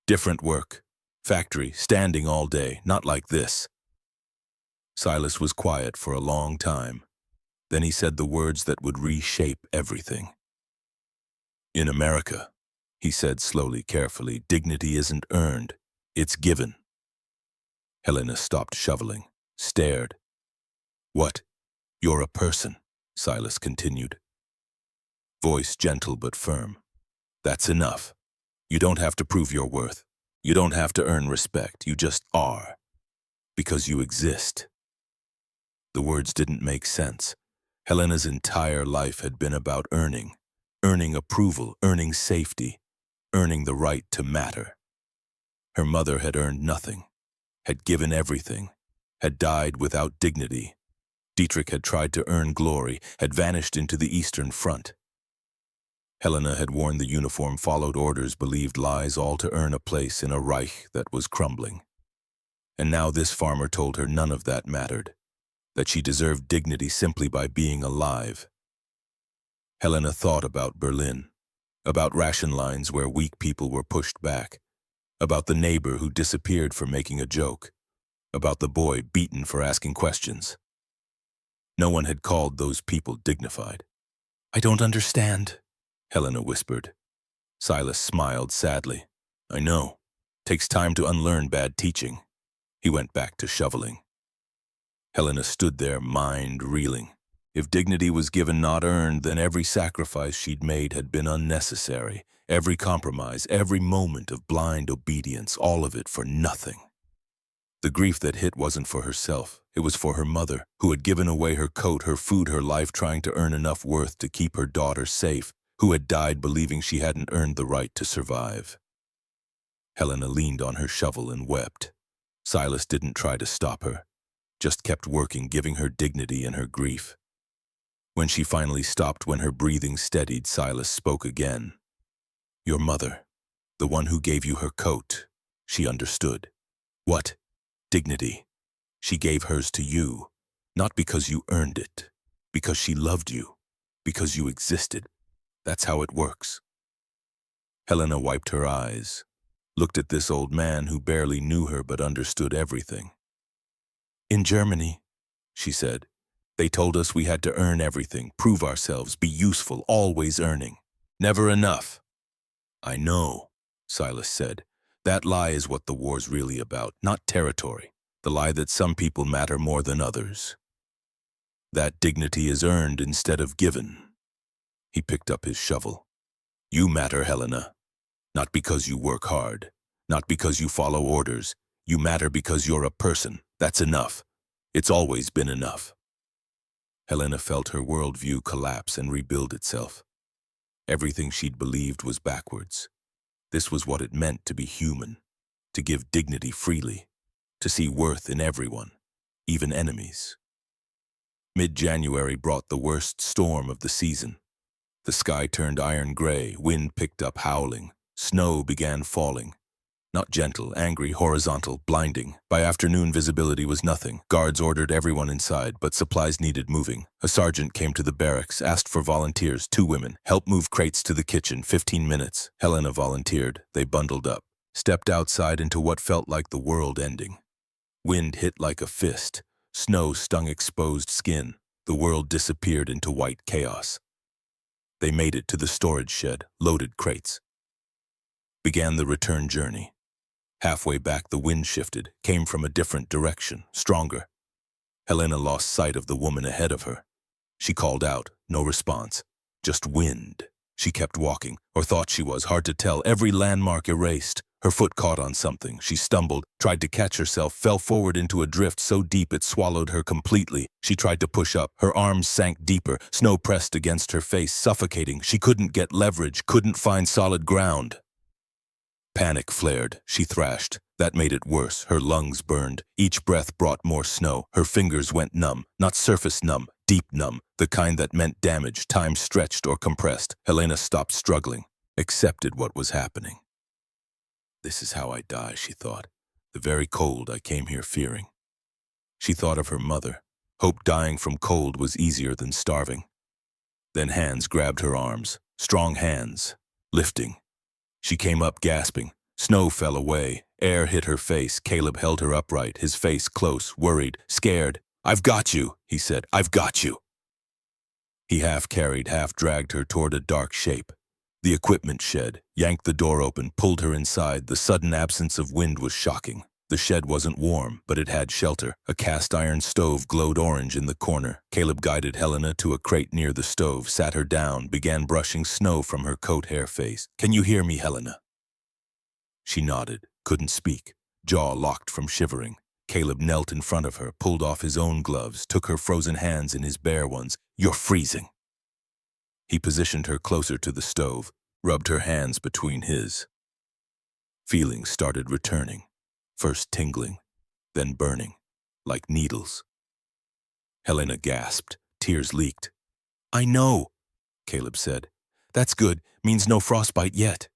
"Different work. Factory, standing all day, not like this." Silas was quiet for a long time. Then he said the words that would reshape everything. "In America," he said slowly, carefully, "dignity isn't earned, it's given." Helena stopped shoveling, stared. "What? You're a person," Silas continued. Voice gentle but firm. "That's enough. You don't have to prove your worth. You don't have to earn respect. You just are. Because you exist." The words didn't make sense. Helena's entire life had been about earning approval, earning safety, earning the right to matter. Her mother had earned nothing, had given everything, had died without dignity. Dietrich had tried to earn glory, had vanished into the Eastern Front. Helena had worn the uniform, followed orders, believed lies, all to earn a place in a Reich that was crumbling. And now this farmer told her none of that mattered, that she deserved dignity simply by being alive. Helena thought about Berlin, about ration lines where weak people were pushed back, about the neighbor who disappeared for making a joke, about the boy beaten for asking questions. No one had called those people dignified. "I don't understand," Helena whispered. Silas smiled sadly. I know. Takes time to unlearn bad teaching. He went back to shoveling. Helena stood there, mind reeling. If dignity was given not earned, then every sacrifice she'd made had been unnecessary. Every compromise, every moment of blind obedience, all of it for nothing. The grief that hit wasn't for herself. It was for her mother, who had given away her coat, her food, her life, trying to earn enough worth to keep her daughter safe, who had died believing she hadn't earned the right to survive. Helena leaned on her shovel and wept. Silas didn't try to stop her, just kept working, giving her dignity in her grief. When she finally stopped, when her breathing steadied, Silas spoke again. Your mother, the one who gave you her coat, she understood. What? Dignity. She gave hers to you, not because you earned it, because she loved you, because you existed. That's how it works. Helena wiped her eyes, looked at this old man who barely knew her but understood everything. In Germany, she said, they told us we had to earn everything, prove ourselves, be useful, always earning. Never enough. I know, Silas said. That lie is what the war's really about, not territory. The lie that some people matter more than others. That dignity is earned instead of given. He picked up his shovel. You matter, Helena. Not because you work hard, not because you follow orders. You matter because you're a person. That's enough. It's always been enough. Helena felt her worldview collapse and rebuild itself. Everything she'd believed was backwards. This was what it meant to be human, to give dignity freely, to see worth in everyone, even enemies. Mid-January brought the worst storm of the season. The sky turned iron gray, wind picked up howling, snow began falling. Not gentle, angry, horizontal, blinding. By afternoon, visibility was nothing. Guards ordered everyone inside, but supplies needed moving. A sergeant came to the barracks, asked for volunteers, 2 women. Help move crates to the kitchen, 15 minutes. Helena volunteered. They bundled up, stepped outside into what felt like the world ending. Wind hit like a fist. Snow stung exposed skin. The world disappeared into white chaos. They made it to the storage shed, loaded crates. Began the return journey. Halfway back, the wind shifted, came from a different direction, stronger. Helena lost sight of the woman ahead of her. She called out, no response, just wind. She kept walking, or thought she was, hard to tell, every landmark erased. Her foot caught on something. She stumbled, tried to catch herself, fell forward into a drift so deep it swallowed her completely. She tried to push up. Her arms sank deeper. Snow pressed against her face, suffocating. She couldn't get leverage, couldn't find solid ground. Panic flared. She thrashed. That made it worse. Her lungs burned. Each breath brought more snow. Her fingers went numb. Not surface numb, deep numb. The kind that meant damage, time stretched or compressed. Helena stopped struggling, accepted what was happening. This is how I die, she thought. The very cold I came here fearing. She thought of her mother. Hoped dying from cold was easier than starving. Then hands grabbed her arms. Strong hands. Lifting. She came up gasping. Snow fell away. Air hit her face. Caleb held her upright, his face close, worried, scared. I've got you, he said. I've got you. He half carried, half dragged her toward a dark shape. The equipment shed, yanked the door open, pulled her inside. The sudden absence of wind was shocking. The shed wasn't warm, but it had shelter. A cast iron stove glowed orange in the corner. Caleb guided Helena to a crate near the stove, sat her down, began brushing snow from her coat hair face. Can you hear me, Helena? She nodded, couldn't speak, jaw locked from shivering. Caleb knelt in front of her, pulled off his own gloves, took her frozen hands in his bare ones. You're freezing. He positioned her closer to the stove, rubbed her hands between his. Feelings started returning. First tingling, then burning, like needles. Helena gasped. Tears leaked. I know, Caleb said. That's good. Means no frostbite yet.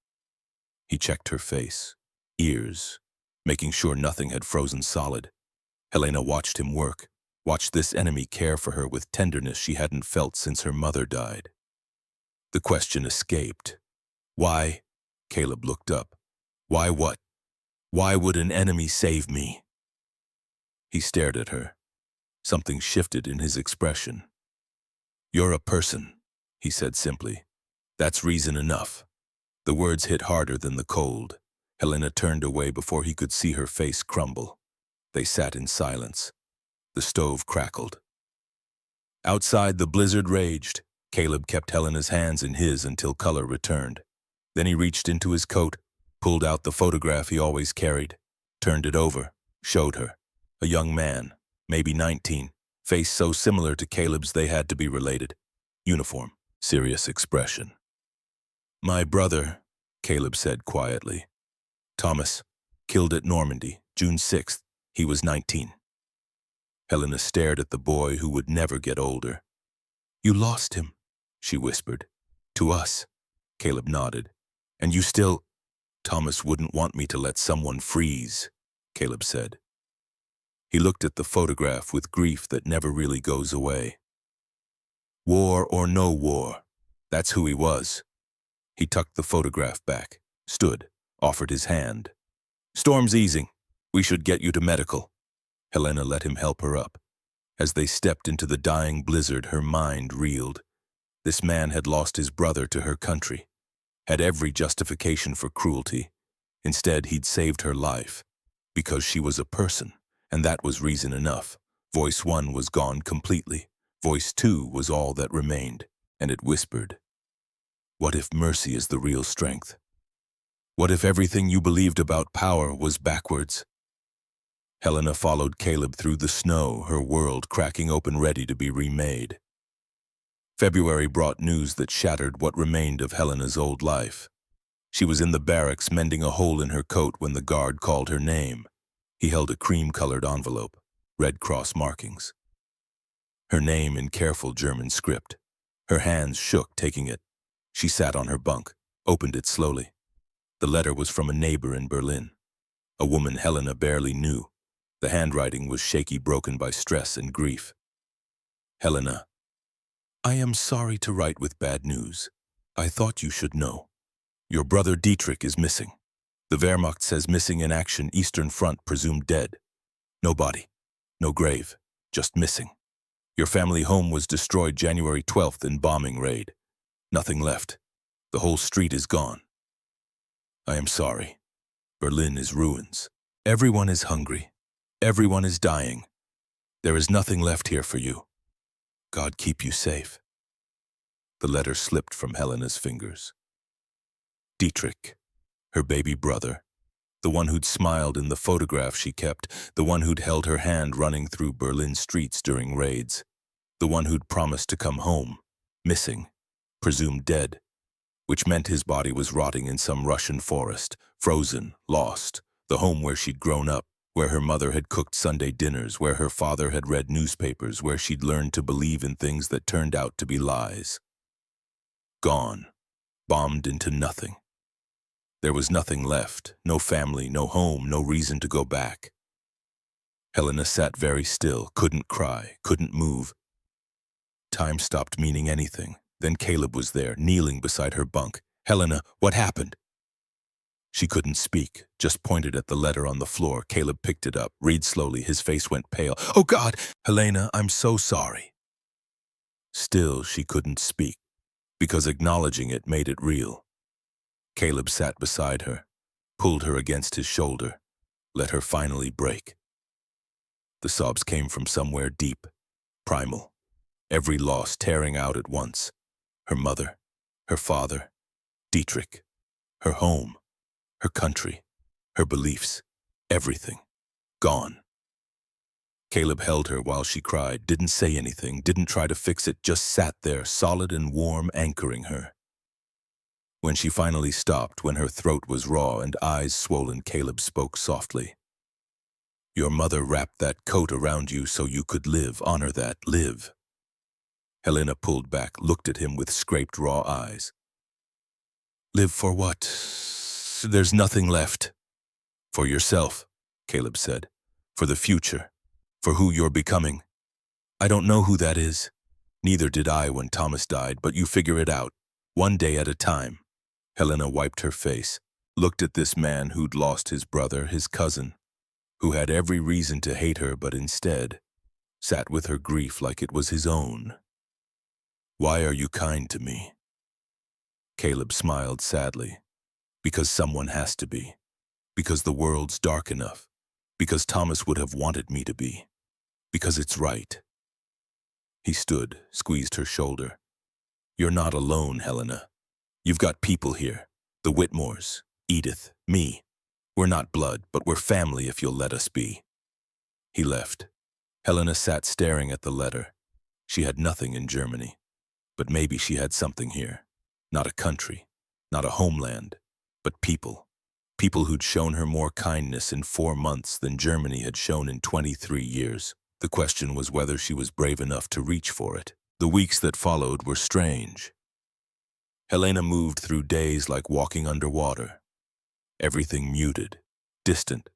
He checked her face, ears, making sure nothing had frozen solid. Helena watched him work, watched this enemy care for her with tenderness she hadn't felt since her mother died. The question escaped. Why? Caleb looked up. Why what? Why would an enemy save me? He stared at her. Something shifted in his expression. You're a person, he said simply. That's reason enough. The words hit harder than the cold. Helena turned away before he could see her face crumble. They sat in silence. The stove crackled. Outside, the blizzard raged. Caleb kept Helena's hands in his until color returned. Then he reached into his coat, pulled out the photograph he always carried, turned it over, showed her. A young man, maybe 19, face so similar to Caleb's they had to be related. Uniform, serious expression. My brother, Caleb said quietly. Thomas, killed at Normandy, June 6th. He was 19. Helena stared at the boy who would never get older. You lost him, she whispered. To us. Caleb nodded. And you still... Thomas wouldn't want me to let someone freeze, Caleb said. He looked at the photograph with grief that never really goes away. War or no war, that's who he was. He tucked the photograph back, stood, offered his hand. Storm's easing. We should get you to medical. Helena let him help her up. As they stepped into the dying blizzard, her mind reeled. This man had lost his brother to her country, had every justification for cruelty. Instead, he'd saved her life, because she was a person, and that was reason enough. Voice 1 was gone completely. Voice 2 was all that remained, and it whispered, what if mercy is the real strength? What if everything you believed about power was backwards? Helena followed Caleb through the snow, her world cracking open ready to be remade. February brought news that shattered what remained of Helena's old life. She was in the barracks mending a hole in her coat when the guard called her name. He held a cream-colored envelope, Red Cross markings. Her name in careful German script. Her hands shook taking it. She sat on her bunk, opened it slowly. The letter was from a neighbor in Berlin, a woman Helena barely knew. The handwriting was shaky, broken by stress and grief. Helena, I am sorry to write with bad news. I thought you should know. Your brother Dietrich is missing. The Wehrmacht says missing in action, Eastern Front presumed dead. No body, no grave, just missing. Your family home was destroyed January 12th in bombing raid. Nothing left. The whole street is gone. I am sorry. Berlin is ruins. Everyone is hungry. Everyone is dying. There is nothing left here for you. God keep you safe. The letter slipped from Helena's fingers. Dietrich, her baby brother, the one who'd smiled in the photograph she kept, the one who'd held her hand running through Berlin streets during raids, the one who'd promised to come home, missing, presumed dead, which meant his body was rotting in some Russian forest, frozen, lost, the home where she'd grown up, where her mother had cooked Sunday dinners, where her father had read newspapers, where she'd learned to believe in things that turned out to be lies. Gone, bombed into nothing. There was nothing left, no family, no home, no reason to go back. Helena sat very still, couldn't cry, couldn't move. Time stopped meaning anything. Then Caleb was there, kneeling beside her bunk. Helena, what happened? She couldn't speak, just pointed at the letter on the floor. Caleb picked it up, read slowly, his face went pale. Oh God, Helena, I'm so sorry. Still, she couldn't speak, because acknowledging it made it real. Caleb sat beside her, pulled her against his shoulder, let her finally break. The sobs came from somewhere deep, primal, every loss tearing out at once. Her mother, her father, Dietrich, her home, her country, her beliefs, everything, gone. Caleb held her while she cried, didn't say anything, didn't try to fix it, just sat there, solid and warm, anchoring her. When she finally stopped, when her throat was raw and eyes swollen, Caleb spoke softly. Your mother wrapped that coat around you so you could live, honor that, live. Helena pulled back, looked at him with scraped raw eyes. Live for what? There's nothing left. For yourself, Caleb said. For the future. For who you're becoming. I don't know who that is. Neither did I when Thomas died, but you figure it out, one day at a time. Helena wiped her face, looked at this man who'd lost his brother, his cousin, who had every reason to hate her but instead sat with her grief like it was his own. Why are you kind to me? Caleb smiled sadly. Because someone has to be. Because the world's dark enough. Because Thomas would have wanted me to be. Because it's right. He stood, squeezed her shoulder. You're not alone, Helena. You've got people here. The Whitmores, Edith, me. We're not blood, but we're family if you'll let us be. He left. Helena sat staring at the letter. She had nothing in Germany. But maybe she had something here. Not a country, not a homeland, but people. People who'd shown her more kindness in 4 months than Germany had shown in 23 years. The question was whether she was brave enough to reach for it. The weeks that followed were strange. Helena moved through days like walking underwater. Everything muted, distant.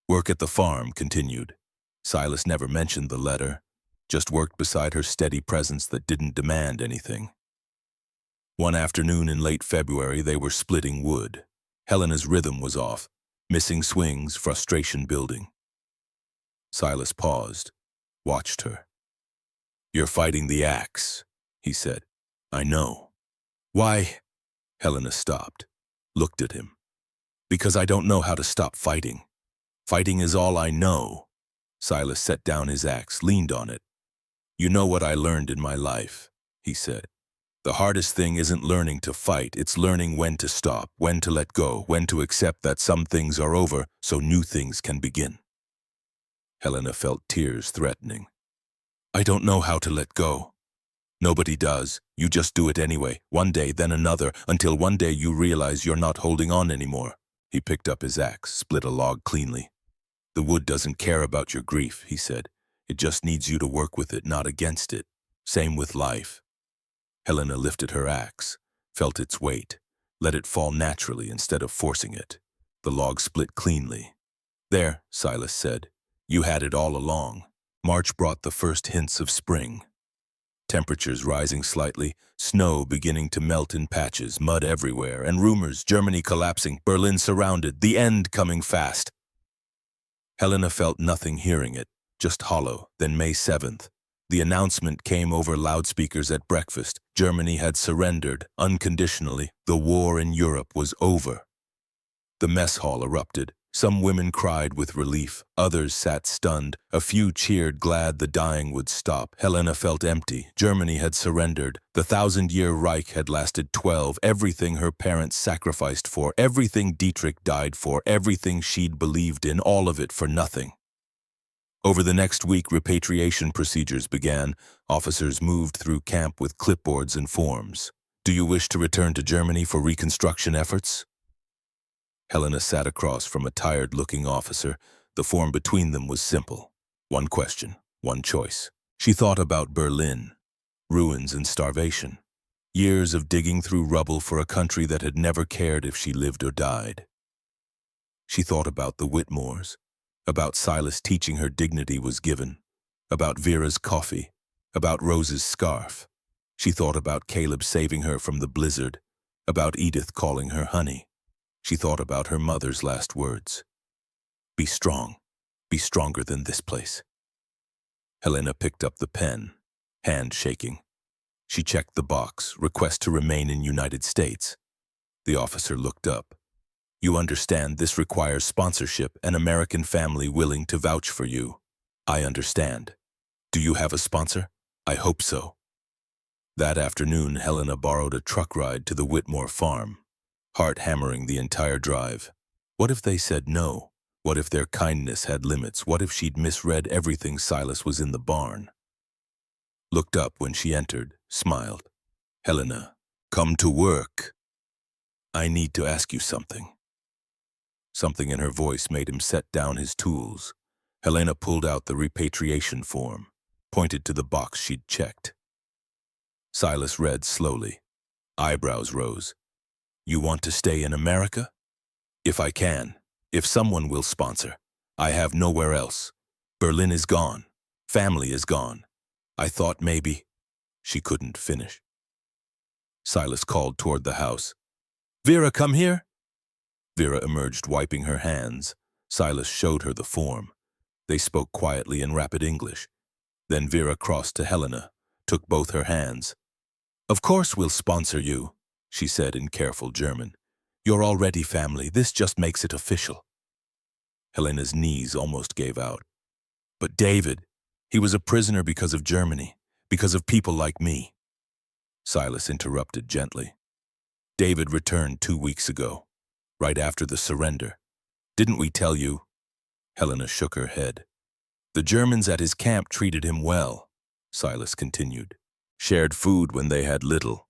Work at the farm continued. Silas never mentioned the letter, just worked beside her steady presence that didn't demand anything. One afternoon in late February, they were splitting wood. Helena's rhythm was off, missing swings, frustration building. Silas paused, watched her. You're fighting the axe, he said. I know. Why? Helena stopped, looked at him. Because I don't know how to stop fighting. Fighting is all I know. Silas set down his axe, leaned on it. You know what I learned in my life, he said. The hardest thing isn't learning to fight, it's learning when to stop, when to let go, when to accept that some things are over so new things can begin. Helena felt tears threatening. I don't know how to let go. Nobody does. You just do it anyway, one day, then another, until one day you realize you're not holding on anymore. He picked up his axe, split a log cleanly. The wood doesn't care about your grief, he said. It just needs you to work with it, not against it. Same with life. Helena lifted her axe, felt its weight, let it fall naturally instead of forcing it. The log split cleanly. There, Silas said. You had it all along. March brought the first hints of spring. Temperatures rising slightly, snow beginning to melt in patches, mud everywhere, and rumors, Germany collapsing, Berlin surrounded, the end coming fast. Helena felt nothing hearing it, just hollow. Then May 7th. The announcement came over loudspeakers at breakfast. Germany had surrendered, unconditionally. The war in Europe was over. The mess hall erupted. Some women cried with relief, others sat stunned, a few cheered, glad the dying would stop. Helena felt empty. Germany had surrendered. The 1,000-year Reich had lasted 12. Everything her parents sacrificed for, everything Dietrich died for, everything she'd believed in, all of it for nothing. Over the next week, repatriation procedures began. Officers moved through camp with clipboards and forms. Do you wish to return to Germany for reconstruction efforts? Helena sat across from a tired-looking officer. The form between them was simple. One question, one choice. She thought about Berlin, ruins and starvation. Years of digging through rubble for a country that had never cared if she lived or died. She thought about the Whitmores, about Silas teaching her dignity was given, about Vera's coffee, about Rose's scarf. She thought about Caleb saving her from the blizzard, about Edith calling her honey. She thought about her mother's last words. Be strong. Be stronger than this place. Helena picked up the pen, hand shaking. She checked the box, request to remain in United States. The officer looked up. You understand this requires sponsorship, an American family willing to vouch for you. I understand. Do you have a sponsor? I hope so. That afternoon, Helena borrowed a truck ride to the Whitmore farm. Heart hammering the entire drive. What if they said no? What if their kindness had limits? What if she'd misread everything Silas was in the barn? Looked up when she entered, smiled. Helena, come to work. I need to ask you something. Something in her voice made him set down his tools. Helena pulled out the repatriation form, pointed to the box she'd checked. Silas read slowly. Eyebrows rose. You want to stay in America? If I can, if someone will sponsor. I have nowhere else. Berlin is gone. Family is gone. I thought maybe. She couldn't finish. Silas called toward the house. Vera, come here. Vera emerged, wiping her hands. Silas showed her the form. They spoke quietly in rapid English. Then Vera crossed to Helena, took both her hands. Of course we'll sponsor you. she said in careful German. You're already family. This just makes it official. Helena's knees almost gave out. But David, he was a prisoner because of Germany, because of people like me. Silas interrupted gently. David returned 2 weeks ago, right after the surrender. Didn't we tell you? Helena shook her head. The Germans at his camp treated him well, Silas continued. Shared food when they had little.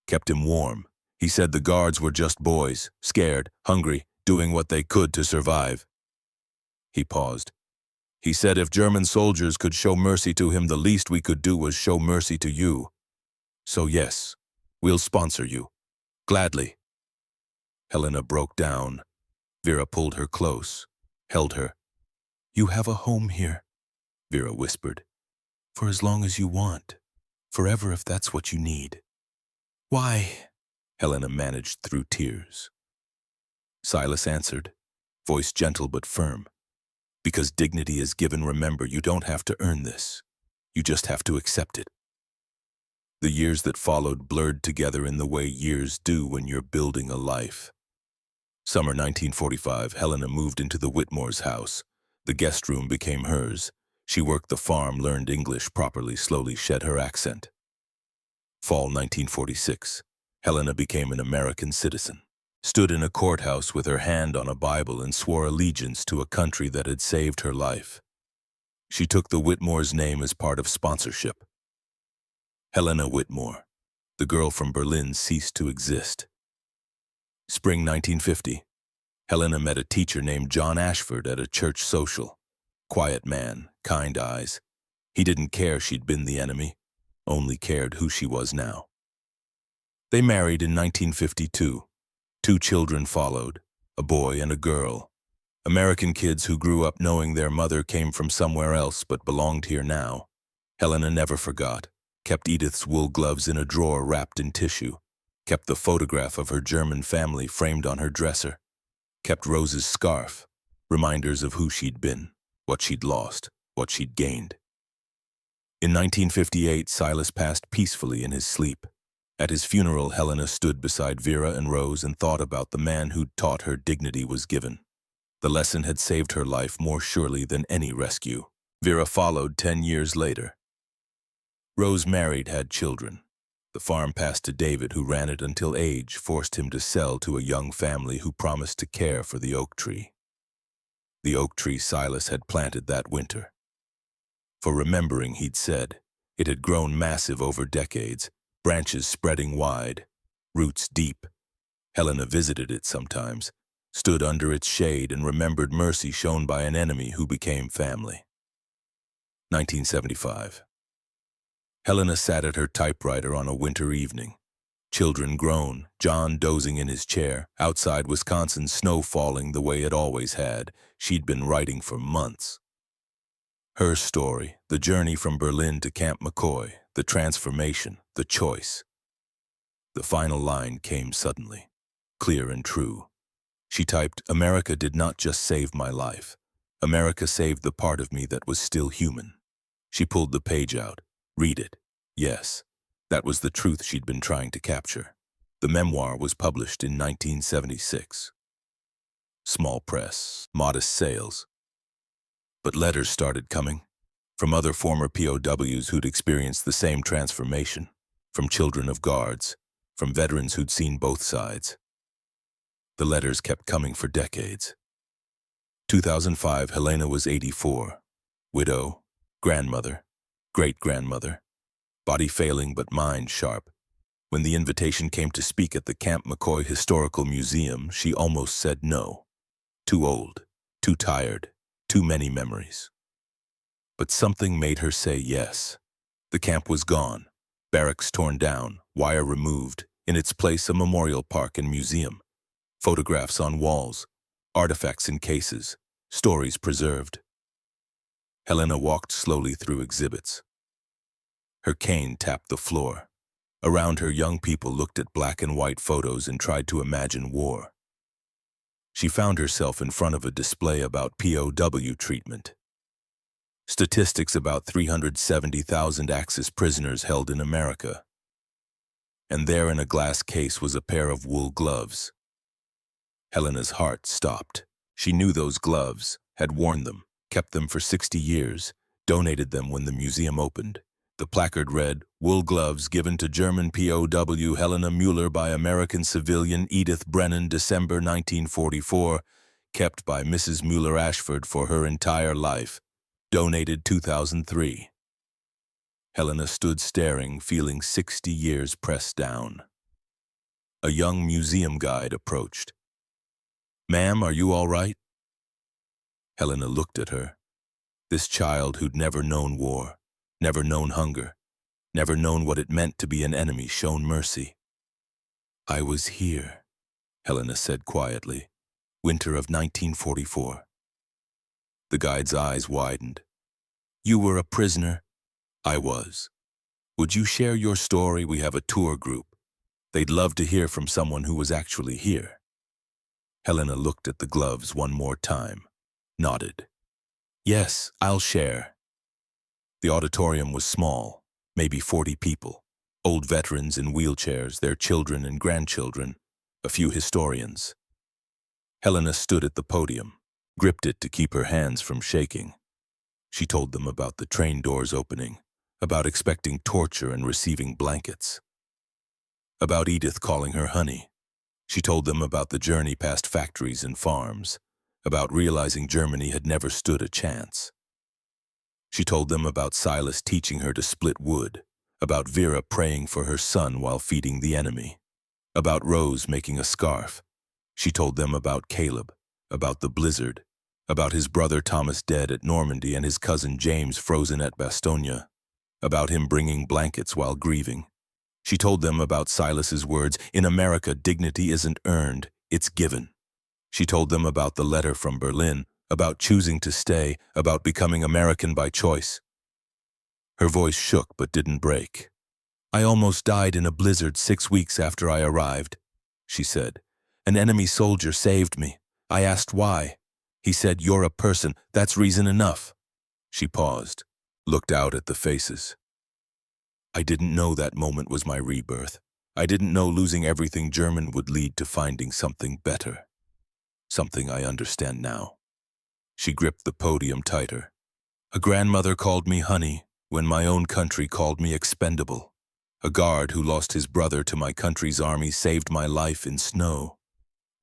Kept him warm. He said the guards were just boys, scared, hungry, doing what they could to survive. He paused. He said if German soldiers could show mercy to him, the least we could do was show mercy to you. So yes, we'll sponsor you. Gladly. Helena broke down. Vera pulled her close, held her. You have a home here, Vera whispered. For as long as you want. Forever if that's what you need. Why? Helena managed through tears. Silas answered, voice gentle but firm. Because dignity is given, remember, you don't have to earn this. You just have to accept it. The years that followed blurred together in the way years do when you're building a life. Summer 1945, Helena moved into the Whitmore's house. The guest room became hers. She worked the farm, learned English properly, slowly shed her accent. Fall 1946, Helena became an American citizen. Stood in a courthouse with her hand on a Bible and swore allegiance to a country that had saved her life. She took the Whitmore's name as part of sponsorship. Helena Whitmore, the girl from Berlin, ceased to exist. Spring 1950, Helena met a teacher named John Ashford at a church social. Quiet man, kind eyes. He didn't care she'd been the enemy, only cared who she was now. They married in 1952. 2 children followed, a boy and a girl. American kids who grew up knowing their mother came from somewhere else but belonged here now. Helena never forgot, kept Edith's wool gloves in a drawer wrapped in tissue, kept the photograph of her German family framed on her dresser, kept Rose's scarf, reminders of who she'd been, what she'd lost, what she'd gained. In 1958, Silas passed peacefully in his sleep. At his funeral, Helena stood beside Vera and Rose and thought about the man who'd taught her dignity was given. The lesson had saved her life more surely than any rescue. Vera followed 10 years later. Rose married, had children. The farm passed to David, who ran it until age forced him to sell to a young family who promised to care for the oak tree. The oak tree Silas had planted that winter. For remembering, he'd said, it had grown massive over decades, branches spreading wide, roots deep. Helena visited it sometimes, stood under its shade and remembered mercy shown by an enemy who became family. 1975. Helena sat at her typewriter on a winter evening. Children grown, John dozing in his chair, outside Wisconsin, snow falling the way it always had. She'd been writing for months. Her story, the journey from Berlin to Camp McCoy, the transformation, the choice. The final line came suddenly, clear and true. She typed, America did not just save my life. America saved the part of me that was still human. She pulled the page out. Read it. Yes, that was the truth she'd been trying to capture. The memoir was published in 1976. Small press, modest sales. But letters started coming. From other former POWs who'd experienced the same transformation. From children of guards. From veterans who'd seen both sides. The letters kept coming for decades. 2005, Helena was 84. Widow, grandmother, great-grandmother. Body failing but mind sharp. When the invitation came to speak at the Camp McCoy Historical Museum, she almost said no. Too old, too tired, too many memories. But something made her say yes. The camp was gone, barracks torn down, wire removed, in its place a memorial park and museum. Photographs on walls, artifacts in cases, stories preserved. Helena walked slowly through exhibits. Her cane tapped the floor. Around her, young people looked at black and white photos and tried to imagine war. She found herself in front of a display about POW treatment. Statistics about 370,000 Axis prisoners held in America. and there in a glass case was a pair of wool gloves. Helena's heart stopped. She knew those gloves, had worn them, kept them for 60 years, donated them when the museum opened. The placard read, "Wool gloves given to German POW Helena Mueller by American civilian Edith Brennan, December 1944, kept by Mrs. Mueller Ashford for her entire life, donated 2003. Helena stood staring, feeling 60 years pressed down. A young museum guide approached. "Ma'am, are you all right?" Helena looked at her. This child who'd never known war, never known hunger, never known what it meant to be an enemy, shown mercy. "I was here," Helena said quietly. "Winter of 1944. The guide's eyes widened. "You were a prisoner?" "I was." "Would you share your story? We have a tour group. They'd love to hear from someone who was actually here." Helena looked at the gloves one more time, nodded. "Yes, I'll share." The auditorium was small, maybe 40 people, old veterans in wheelchairs, their children and grandchildren, a few historians. Helena stood at the podium, gripped it to keep her hands from shaking. She told them about the train doors opening, about expecting torture and receiving blankets, about Edith calling her honey. She told them about the journey past factories and farms, about realizing Germany had never stood a chance. She told them about Silas teaching her to split wood, about Vera praying for her son while feeding the enemy, about Rose making a scarf. She told them about Caleb, about the blizzard, about his brother Thomas dead at Normandy and his cousin James frozen at Bastogne, about him bringing blankets while grieving. She told them about Silas's words, "In America, dignity isn't earned, it's given." She told them about the letter from Berlin, about choosing to stay, about becoming American by choice. Her voice shook but didn't break. "I almost died in a blizzard 6 weeks after I arrived," she said. "An enemy soldier saved me. I asked why. He said, 'You're a person, that's reason enough.'" She paused, looked out at the faces. "I didn't know that moment was my rebirth. I didn't know losing everything German would lead to finding something better. Something I understand now." She gripped the podium tighter. "A grandmother called me honey when my own country called me expendable. A guard who lost his brother to my country's army saved my life in snow.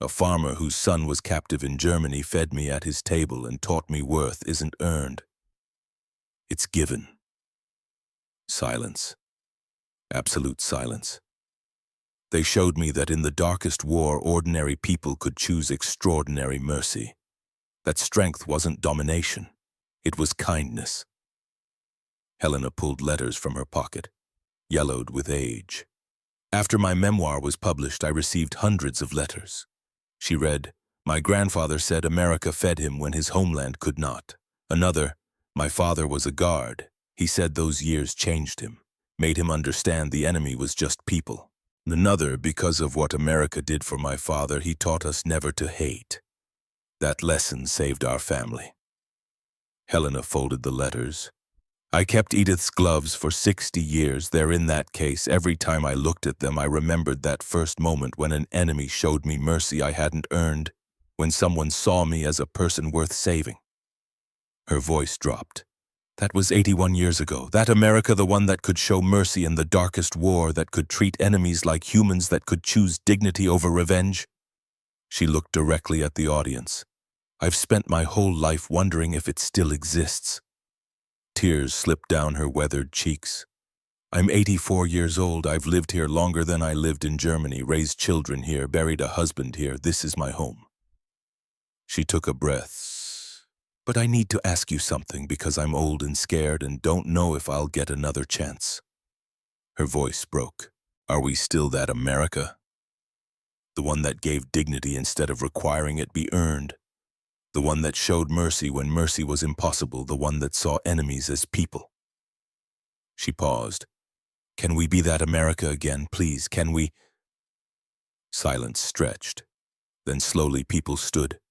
A farmer whose son was captive in Germany fed me at his table and taught me worth isn't earned. It's given." Silence. Absolute silence. They showed me that in the darkest war, ordinary people could choose extraordinary mercy. That strength wasn't domination. It was kindness. Helena pulled letters from her pocket, yellowed with age. "After my memoir was published, I received hundreds of letters." She read, "My grandfather said America fed him when his homeland could not." Another, "My father was a guard. He said those years changed him, made him understand the enemy was just people." Another, "Because of what America did for my father, he taught us never to hate. That lesson saved our family." Helena folded the letters. "I kept Edith's gloves for 60 years. They're in that case. Every time I looked at them, I remembered that first moment when an enemy showed me mercy I hadn't earned, when someone saw me as a person worth saving." Her voice dropped. "That was 81 years ago. That America, the one that could show mercy in the darkest war, that could treat enemies like humans, that could choose dignity over revenge." She looked directly at the audience. "I've spent my whole life wondering if it still exists." Tears slipped down her weathered cheeks. "I'm 84 years old. I've lived here longer than I lived in Germany, raised children here, buried a husband here. This is my home." She took a breath. "But I need to ask you something because I'm old and scared and don't know if I'll get another chance." Her voice broke. "Are we still that America? The one that gave dignity instead of requiring it be earned? The one that showed mercy when mercy was impossible, the one that saw enemies as people?" She paused. "Can we be that America again, please? Can we?" Silence stretched. Then slowly people stood.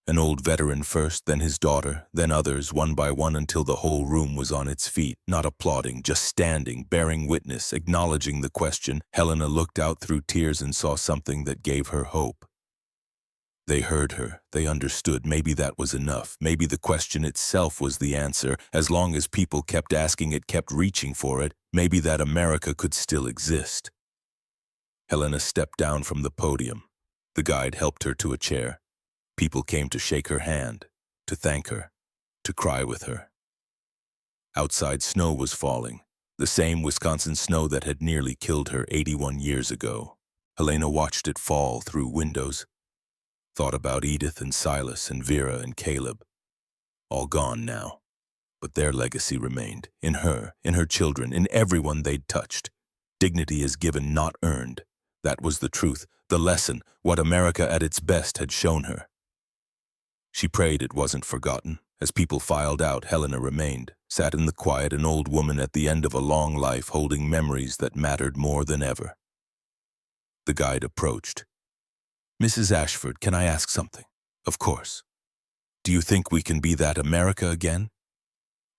An old veteran first, then his daughter, then others, one by one, until the whole room was on its feet, not applauding, just standing, bearing witness, acknowledging the question. Helena looked out through tears and saw something that gave her hope. They heard her. They understood. Maybe that was enough. Maybe the question itself was the answer. As long as people kept asking it, kept reaching for it, maybe that America could still exist. Helena stepped down from the podium. The guide helped her to a chair. People came to shake her hand, to thank her, to cry with her. Outside, snow was falling, the same Wisconsin snow that had nearly killed her 81 years ago. Helena watched it fall through windows, thought about Edith and Silas and Vera and Caleb. All gone now, but their legacy remained, in her children, in everyone they'd touched. Dignity is given, not earned. That was the truth, the lesson, what America at its best had shown her. She prayed it wasn't forgotten. As people filed out, Helena remained, sat in the quiet, an old woman at the end of a long life, holding memories that mattered more than ever. The guide approached. "Mrs. Ashford, can I ask something?" "Of course." "Do you think we can be that America again?"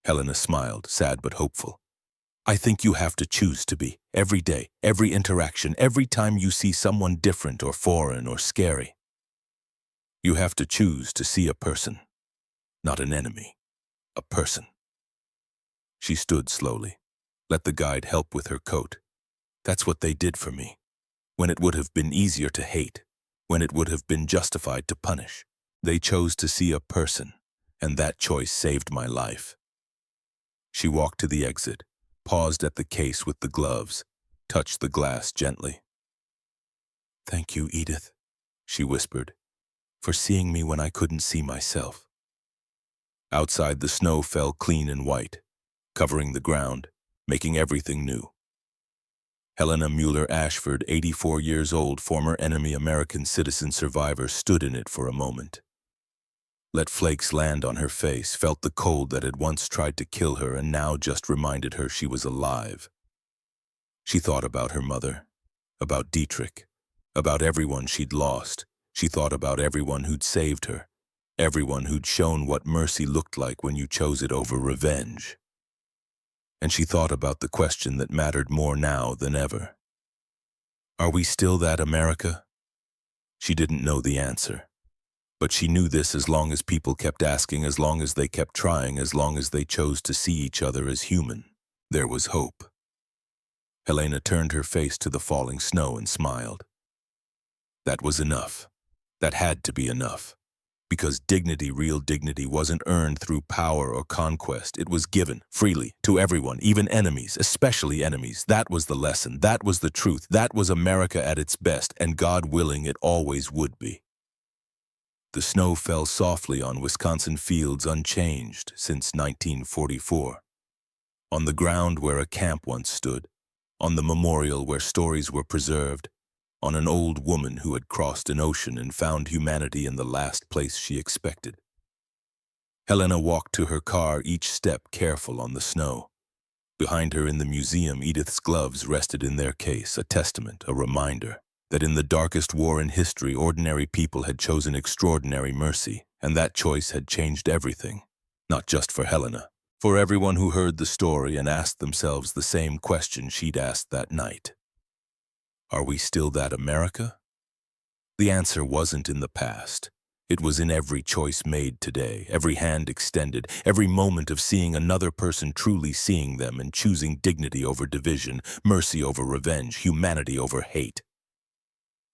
Helena smiled, sad but hopeful. "I think you have to choose to be, every day, every interaction, every time you see someone different or foreign or scary. You have to choose to see a person, not an enemy, a person." She stood slowly, let the guide help with her coat. "That's what they did for me, when it would have been easier to hate, when it would have been justified to punish. They chose to see a person, and that choice saved my life." She walked to the exit, paused at the case with the gloves, touched the glass gently. "Thank you, Edith," she whispered, "for seeing me when I couldn't see myself." Outside, the snow fell clean and white, covering the ground, making everything new. Helena Mueller Ashford, 84 years old, former enemy American citizen survivor, stood in it for a moment. Let flakes land on her face, felt the cold that had once tried to kill her and now just reminded her she was alive. She thought about her mother, about Dietrich, about everyone she'd lost. She thought about everyone who'd saved her, everyone who'd shown what mercy looked like when you chose it over revenge. And she thought about the question that mattered more now than ever. Are we still that America? She didn't know the answer, but she knew this: as long as people kept asking, as long as they kept trying, as long as they chose to see each other as human, there was hope. Helena turned her face to the falling snow and smiled. That was enough. That had to be enough. Because dignity, real dignity, wasn't earned through power or conquest. It was given freely to everyone, even enemies, especially enemies. That was the lesson. That was the truth. That was America at its best, and God willing, it always would be. The snow fell softly on Wisconsin fields, unchanged since 1944. On the ground where a camp once stood, on the memorial where stories were preserved, on an old woman who had crossed an ocean and found humanity in the last place she expected. Helena walked to her car, each step careful on the snow. Behind her in the museum, Edith's gloves rested in their case, a testament, a reminder that in the darkest war in history, ordinary people had chosen extraordinary mercy, and that choice had changed everything, not just for Helena, for everyone who heard the story and asked themselves the same question she'd asked that night. Are we still that America? The answer wasn't in the past. It was in every choice made today, every hand extended, every moment of seeing another person, truly seeing them and choosing dignity over division, mercy over revenge, humanity over hate.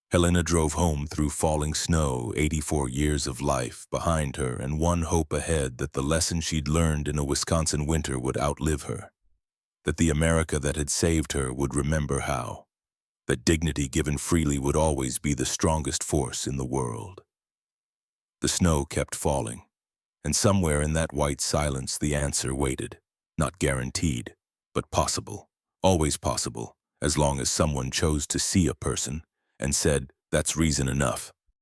Helena drove home through falling snow, 84 years of life behind her, and one hope ahead: that the lesson she'd learned in a Wisconsin winter would outlive her, that the America that had saved her would remember how, that dignity given freely would always be the strongest force in the world. The snow kept falling, and somewhere in that white silence the answer waited, not guaranteed, but possible, always possible, as long as someone chose to see a person and said, "That's reason enough."